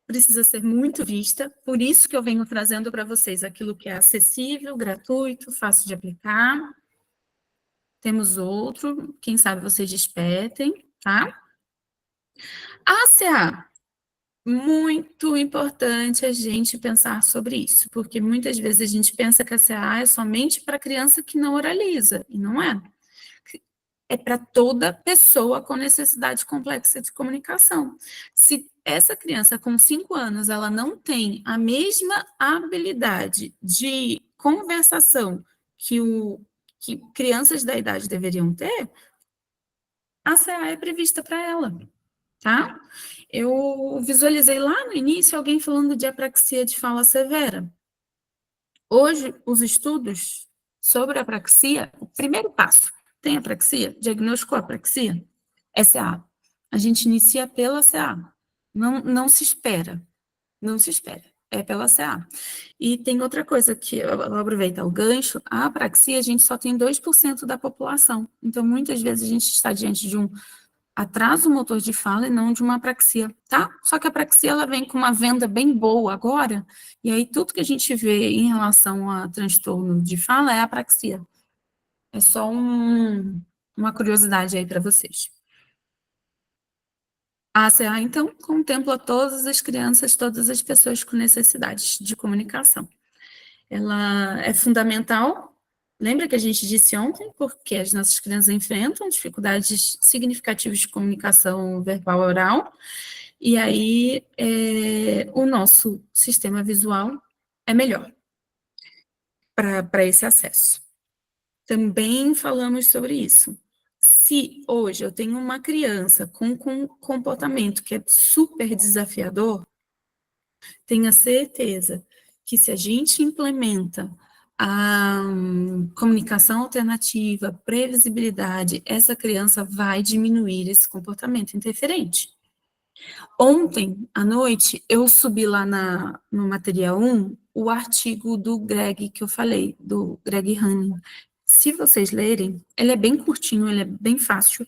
precisa ser muito vista, por isso que eu venho trazendo para vocês aquilo que é acessível, gratuito, fácil de aplicar. Temos outro, quem sabe vocês despertem, tá? A ACA, muito importante a gente pensar sobre isso, porque muitas vezes a gente pensa que a CA é somente para criança que não oraliza, e não é. É para toda pessoa com necessidade complexa de comunicação. Se essa criança com 5 anos, ela não tem a mesma habilidade de conversação que crianças da idade deveriam ter, a CA é prevista para ela. Tá? Eu visualizei lá no início alguém falando de apraxia de fala severa. Hoje, os estudos sobre apraxia, o primeiro passo, tem apraxia? Diagnosticou apraxia? SA. A gente inicia pela CA. Não se espera. Não se espera. É pela CA. E tem outra coisa que eu vou aproveitar o gancho. A apraxia, a gente só tem 2% da população. Então, muitas vezes, a gente está diante de um atraso motor de fala e não de uma apraxia, tá? Só que a apraxia, ela vem com uma venda bem boa agora, e aí tudo que a gente vê em relação a transtorno de fala é apraxia. É só uma curiosidade aí para vocês. A ACA, então, contempla todas as crianças, todas as pessoas com necessidades de comunicação. Ela é fundamental. Lembra que a gente disse ontem, porque as nossas crianças enfrentam dificuldades significativas de comunicação verbal oral, e aí o nosso sistema visual é melhor para esse acesso. também falamos sobre isso. Se hoje eu tenho uma criança com comportamento que é super desafiador, tenha certeza que se a gente implementa a comunicação alternativa, previsibilidade, essa criança vai diminuir esse comportamento interferente. Ontem, à noite, eu subi lá no material 1 o artigo do Greg, que eu falei, do Greg Hanning. Se vocês lerem, ele é bem curtinho, ele é bem fácil.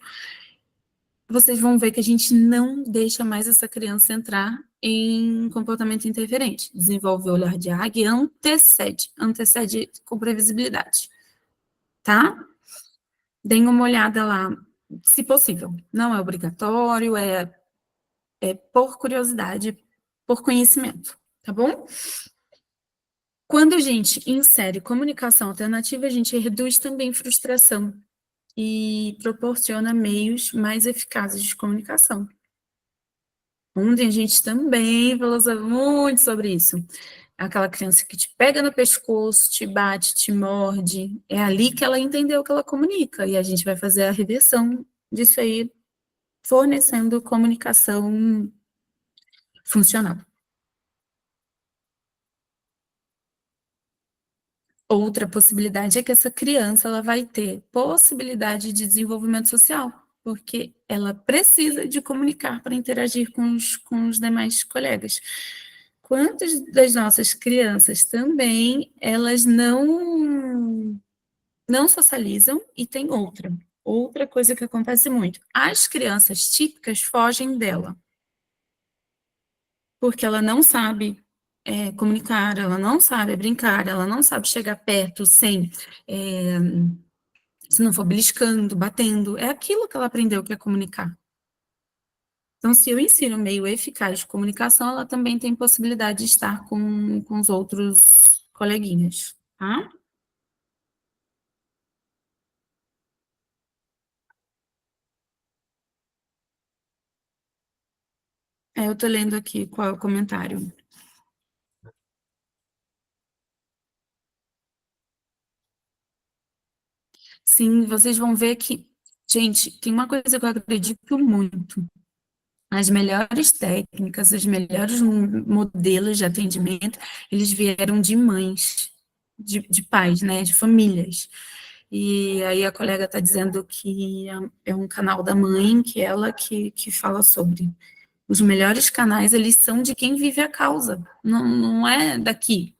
Vocês vão ver que a gente não deixa mais essa criança entrar em comportamento interferente. Desenvolve o olhar de águia e antecede com previsibilidade. Tá? Deem uma olhada lá, se possível. Não é obrigatório, é por curiosidade, por conhecimento, tá bom? Quando a gente insere comunicação alternativa, a gente reduz também frustração e proporciona meios mais eficazes de comunicação. Ontem a gente também falou muito sobre isso. Aquela criança que te pega no pescoço, te bate, te morde, é ali que ela entendeu que ela comunica, e a gente vai fazer a reversão disso aí, fornecendo comunicação funcional. Outra possibilidade é que essa criança ela vai ter possibilidade de desenvolvimento social, porque ela precisa de comunicar para interagir com os demais colegas. Quantas das nossas crianças também, elas não socializam, e tem outra coisa que acontece muito. As crianças típicas fogem dela, porque ela não sabe comunicar, ela não sabe brincar, ela não sabe chegar perto sem, se não for beliscando, batendo, é aquilo que ela aprendeu que é comunicar. Então, se eu ensino um meio eficaz de comunicação, ela também tem possibilidade de estar com os outros coleguinhas, tá? Eu estou lendo aqui qual é o comentário. Sim, vocês vão ver que, gente, tem uma coisa que eu acredito muito. As melhores técnicas, os melhores modelos de atendimento, eles vieram de mães, de pais, né, de famílias. E aí a colega está dizendo que é um canal da mãe, que ela que fala sobre. Os melhores canais, eles são de quem vive a causa, não é daqui,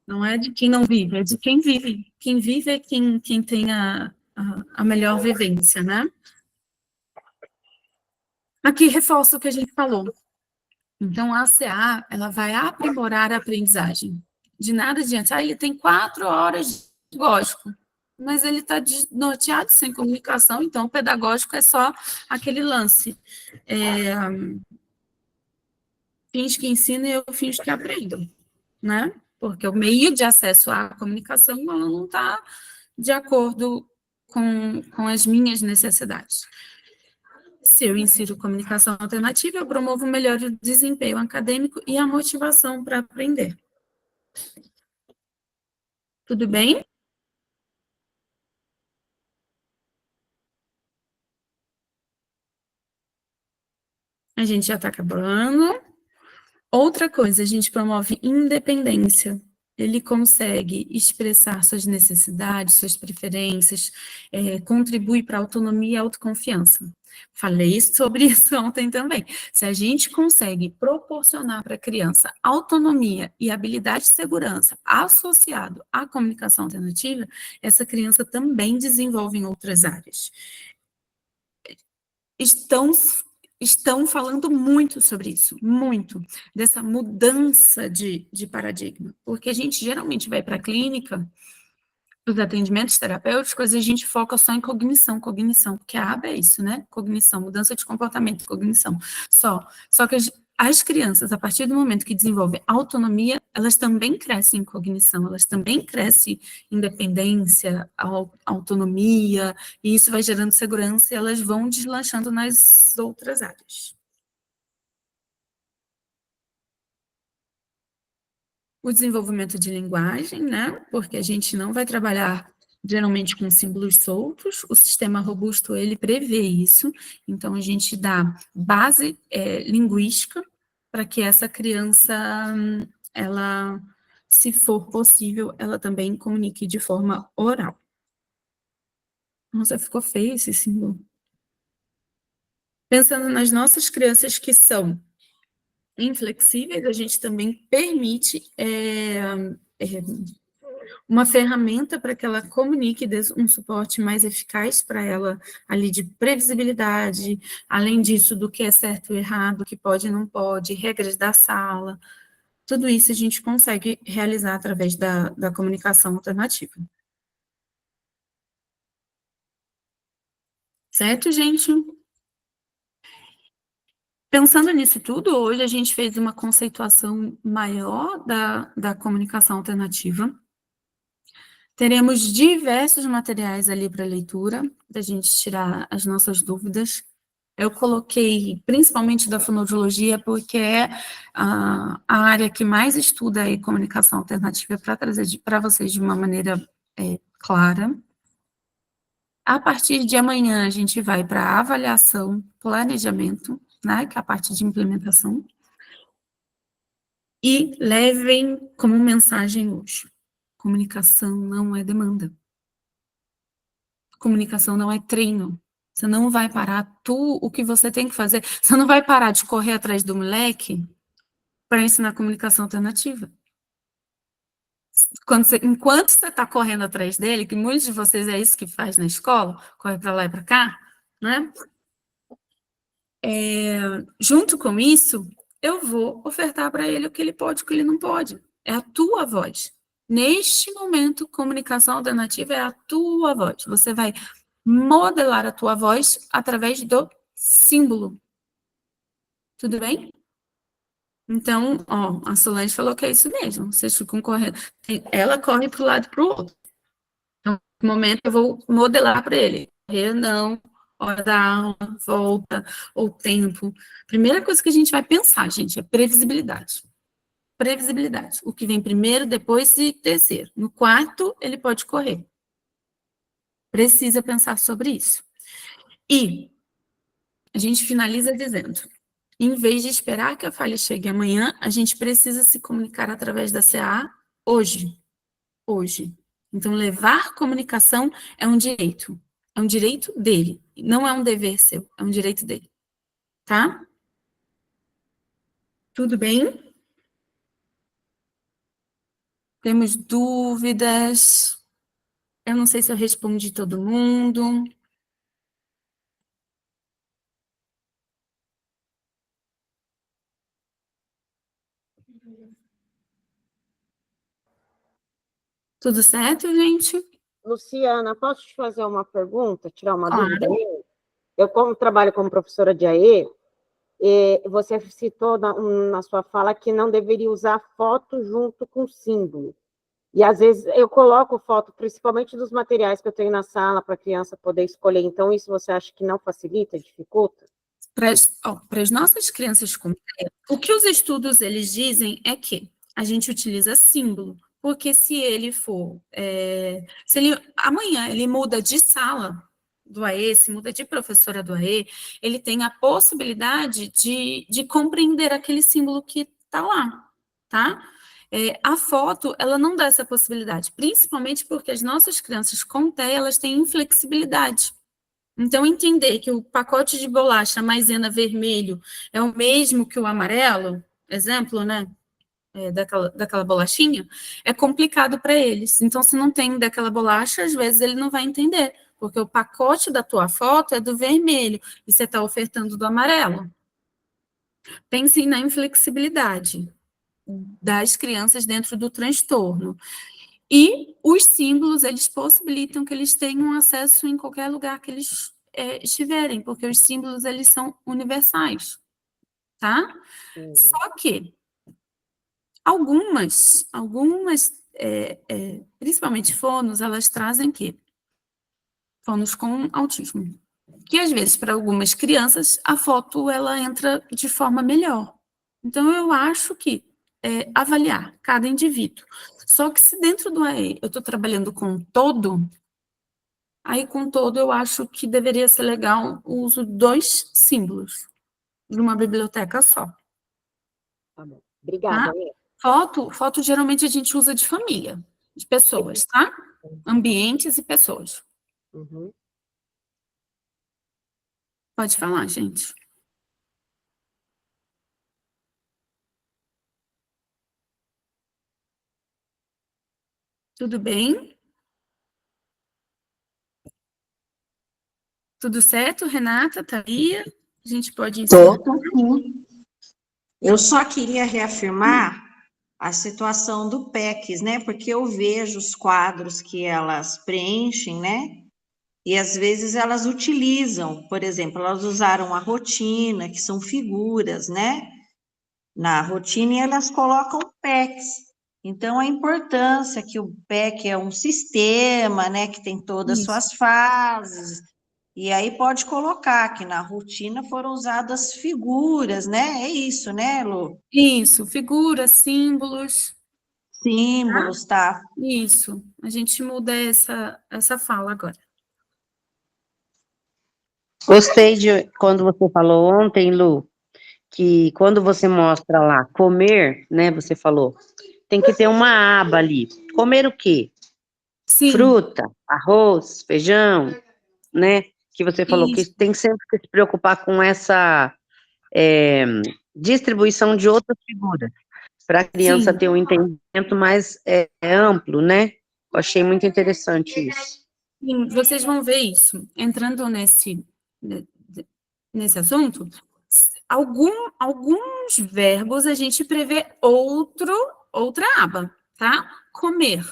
não é de quem não vive, é de quem vive. Quem vive é quem tem a melhor vivência, né? Aqui reforço o que a gente falou. Então, a ACA, ela vai aprimorar a aprendizagem. De nada adianta. Ele tem 4 horas de pedagógico, mas ele está desnorteado, sem comunicação, então o pedagógico é só aquele lance. Finge que ensina e eu finge que aprendo, né? Porque o meio de acesso à comunicação, ela não está de acordo com as minhas necessidades. Se eu insiro comunicação alternativa, eu promovo um melhor desempenho acadêmico e a motivação para aprender. Tudo bem? A gente já está acabando. Outra coisa, a gente promove independência. Ele consegue expressar suas necessidades, suas preferências, contribui para a autonomia e autoconfiança. Falei sobre isso ontem também. Se a gente consegue proporcionar para a criança autonomia e habilidade de segurança associado à comunicação alternativa, essa criança também desenvolve em outras áreas. Estão falando muito sobre isso, muito, dessa mudança de paradigma, porque a gente geralmente vai para a clínica, os atendimentos terapêuticos, e a gente foca só em cognição, porque a aba é isso, né? Cognição, mudança de comportamento, cognição, só que as crianças, a partir do momento que desenvolvem autonomia, elas também crescem em cognição, elas também crescem em independência, autonomia, e isso vai gerando segurança e elas vão deslanchando nas outras áreas. O desenvolvimento de linguagem, né? Porque a gente não vai trabalhar geralmente com símbolos soltos. O sistema robusto, ele prevê isso, então a gente dá base linguística para que essa criança, ela, se for possível, ela também comunique de forma oral. Nossa, ficou feio esse símbolo. Pensando nas nossas crianças que são inflexíveis, a gente também permite uma ferramenta para que ela comunique, dê um suporte mais eficaz para ela, ali de previsibilidade, além disso, do que é certo e errado, o que pode e não pode, regras da sala, tudo isso a gente consegue realizar através da comunicação alternativa. Certo, gente? Pensando nisso tudo, hoje a gente fez uma conceituação maior da comunicação alternativa. Teremos diversos materiais ali para leitura, para a gente tirar as nossas dúvidas. Eu coloquei principalmente da fonoaudiologia, porque é a área que mais estuda a comunicação alternativa, para trazer para vocês de uma maneira clara. A partir de amanhã, a gente vai para a avaliação, planejamento, né, que é a parte de implementação. E levem como mensagem hoje: comunicação não é demanda. Comunicação não é treino. Você não vai parar o que você tem que fazer. Você não vai parar de correr atrás do moleque para ensinar comunicação alternativa. Enquanto você está correndo atrás dele, que muitos de vocês é isso que faz na escola, corre para lá e para cá, né? Junto com isso, eu vou ofertar para ele o que ele pode e o que ele não pode. É a tua voz. Neste momento, comunicação alternativa é a tua voz. Você vai modelar a tua voz através do símbolo. Tudo bem? Então, ó, a Solange falou que é isso mesmo. Vocês ficam correndo. Ela corre para o lado e para o outro. Então, no momento, eu vou modelar para ele. Correr, não. Hora da aula, volta, ou tempo. Primeira coisa que a gente vai pensar, gente, é previsibilidade. Previsibilidade. O que vem primeiro, depois e terceiro. No quarto, ele pode correr. Precisa pensar sobre isso. E a gente finaliza dizendo: em vez de esperar que a falha chegue amanhã, a gente precisa se comunicar através da CA hoje. Hoje. Então, levar comunicação é um direito. É um direito dele. Não é um dever seu, é um direito dele. Tá? Tudo bem? Temos dúvidas? Eu não sei se eu respondi todo mundo. Tudo certo, gente? Luciana, posso te fazer uma pergunta, tirar uma Claro. dúvida aí? Eu, como trabalho como professora de AE, você citou na sua fala que não deveria usar foto junto com símbolo. E, às vezes, eu coloco foto, principalmente dos materiais que eu tenho na sala, para a criança poder escolher. Então, isso você acha que não facilita, dificulta? Para as nossas crianças com TEA, o que os estudos eles dizem é que a gente utiliza símbolo, porque se ele for, se ele amanhã ele muda de sala do AE, se muda de professora do AE, ele tem a possibilidade de compreender aquele símbolo que está lá, tá? A foto, ela não dá essa possibilidade, principalmente porque as nossas crianças com TEA, elas têm inflexibilidade. Então, entender que o pacote de bolacha maisena vermelho é o mesmo que o amarelo, exemplo, né, daquela bolachinha, é complicado para eles. Então, se não tem daquela bolacha, às vezes ele não vai entender, porque o pacote da tua foto é do vermelho e você está ofertando do amarelo. Pensem na inflexibilidade das crianças dentro do transtorno. E os símbolos, eles possibilitam que eles tenham acesso em qualquer lugar que eles estiverem, porque os símbolos, eles são universais, tá? Só que algumas principalmente fonos, elas trazem quê? Fonos com autismo. Que, às vezes, para algumas crianças, a foto, ela entra de forma melhor. Então, eu acho que avaliar cada indivíduo. Só que se dentro do AE eu estou trabalhando com todo, Aí, com todo, eu acho que deveria ser legal o uso de 2 símbolos numa biblioteca só, Tá bom. Obrigada, tá? Lê. Foto geralmente a gente usa de família, de pessoas, tá? Ambientes e pessoas. Uhum. Pode falar, gente. Tudo bem? Tudo certo, Renata, Thalia? A gente pode encerrar? Tô sim. Eu só queria reafirmar a situação do PECs, né? Porque eu vejo os quadros que elas preenchem, né? E às vezes elas utilizam, por exemplo, elas usaram a rotina, que são figuras, né? Na rotina, e elas colocam PECs. Então, a importância que o PEC é um sistema, né? Que tem todas as Isso. suas fases. E aí pode colocar que na rotina foram usadas figuras, né? É isso, né, Lu? Isso, figuras, símbolos, Símbolos, tá? isso. A gente muda essa fala agora. Gostei de quando você falou ontem, Lu, que quando você mostra lá comer, né, você falou, tem que ter uma aba ali. Comer o quê? Sim, Fruta, arroz, feijão, né? Que você falou que isso, tem sempre que se preocupar com essa distribuição de outras figuras, para a criança sim. ter um entendimento mais amplo, né? Eu achei muito interessante isso. Sim, vocês vão ver isso. Entrando nesse assunto, alguns verbos a gente prevê outra aba, tá? Comer.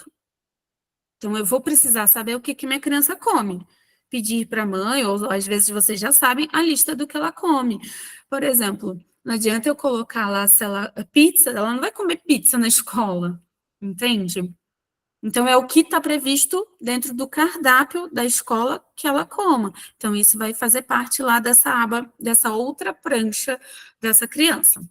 Então, eu vou precisar saber o que minha criança come. Pedir para a mãe, ou às vezes vocês já sabem, a lista do que ela come. Por exemplo, não adianta eu colocar lá, se ela, pizza, ela não vai comer pizza na escola, entende? Então, é o que está previsto dentro do cardápio da escola que ela coma. Então, isso vai fazer parte lá dessa aba, dessa outra prancha dessa criança.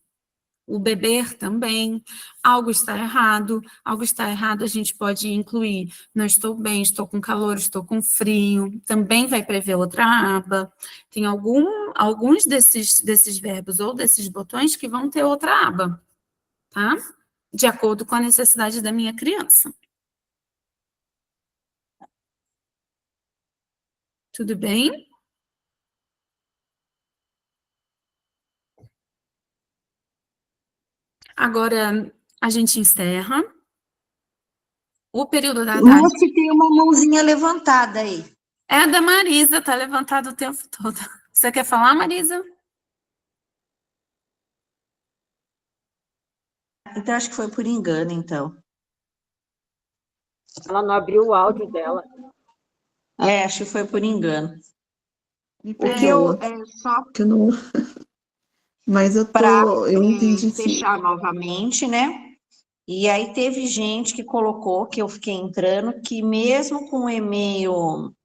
O beber também, algo está errado, a gente pode incluir, não estou bem, estou com calor, estou com frio, também vai prever outra aba. Tem alguns desses verbos ou desses botões que vão ter outra aba, tá? De acordo com a necessidade da minha criança. Tudo bem? Agora, a gente encerra. O período da tarde Lúcia, tem uma mãozinha levantada aí. é a da Marisa, tá levantada o tempo todo. Você quer falar, Marisa? Então, acho que foi por engano, então. Ela não abriu o áudio dela. Acho que foi por engano. Me O que eu perdoa, só que eu não. Mas para eu entendi sim. fechar novamente, né? E aí teve gente que colocou, que eu fiquei entrando, que mesmo com o e-mail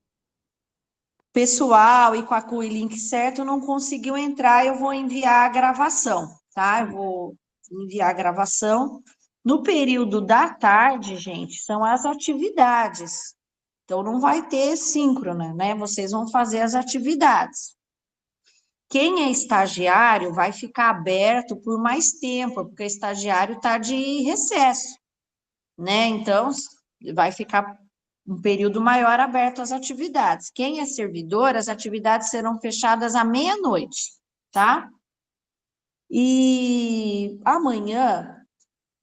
pessoal e com o link certo, não conseguiu entrar, eu vou enviar a gravação, tá? Eu vou enviar a gravação. No período da tarde, gente, são as atividades. Então, não vai ter síncrona, né? Vocês vão fazer as atividades. Quem é estagiário vai ficar aberto por mais tempo, porque o estagiário está de recesso, né? Então, vai ficar um período maior aberto às atividades. Quem é servidor, as atividades serão fechadas à meia-noite, tá? E amanhã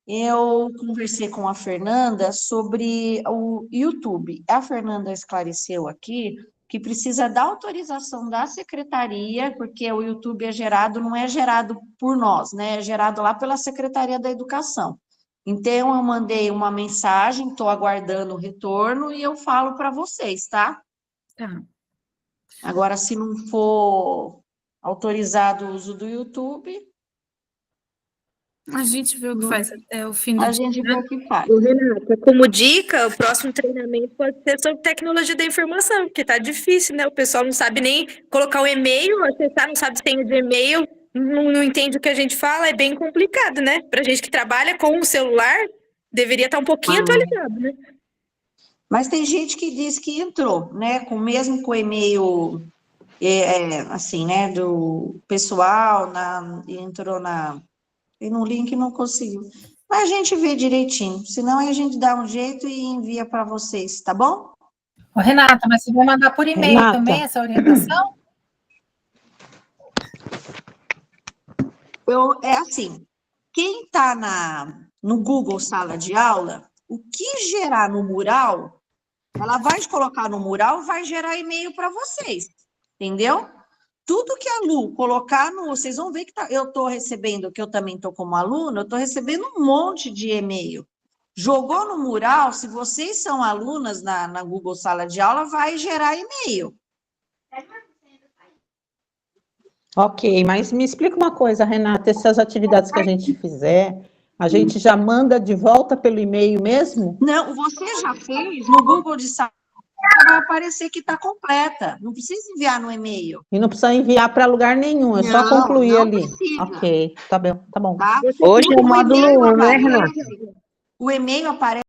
eu conversei com a Fernanda sobre o YouTube. A Fernanda esclareceu aqui que precisa da autorização da secretaria, porque o YouTube é gerado, não é gerado por nós, né? É gerado lá pela Secretaria da Educação. Então, eu mandei uma mensagem, estou aguardando o retorno e eu falo para vocês, tá? Tá. Agora, se não for autorizado o uso do YouTube, A gente vê o que faz até o fim do a dia. gente vê o que faz. Renata, como dica, o próximo treinamento pode ser sobre tecnologia da informação, porque tá difícil, né? O pessoal não sabe nem colocar o e-mail, acessar, não sabe senha de e-mail, não entende o que a gente fala, é bem complicado, né? Pra gente que trabalha com o celular, deveria estar um pouquinho atualizado, né? Mas tem gente que diz que entrou, né? Mesmo com o e-mail, assim, né? Do pessoal, entrou e no link não conseguiu. Mas a gente vê direitinho, senão a gente dá um jeito e envia para vocês, tá bom? Ô, Renata, mas você vai mandar por e-mail Renata. também essa orientação? É assim, quem está no Google Sala de Aula, o que gerar no mural, ela vai colocar no mural, vai gerar e-mail para vocês, entendeu? Tudo que a Lu colocar vocês vão ver que eu estou recebendo, que eu também estou como aluna, eu estou recebendo um monte de e-mail. Jogou no mural, se vocês são alunas na Google Sala de Aula, vai gerar e-mail. Ok, mas me explica uma coisa, Renata, essas atividades que a gente fizer, a gente já manda de volta pelo e-mail mesmo? Não, você já fez no Google de Sala, vai aparecer que está completa, não precisa enviar no e-mail. E não precisa enviar para lugar nenhum, é só concluir não ali. Precisa. Ok, tá bom, tá bom. Tá? Hoje é o módulo 1, né, Renata? O e-mail aparece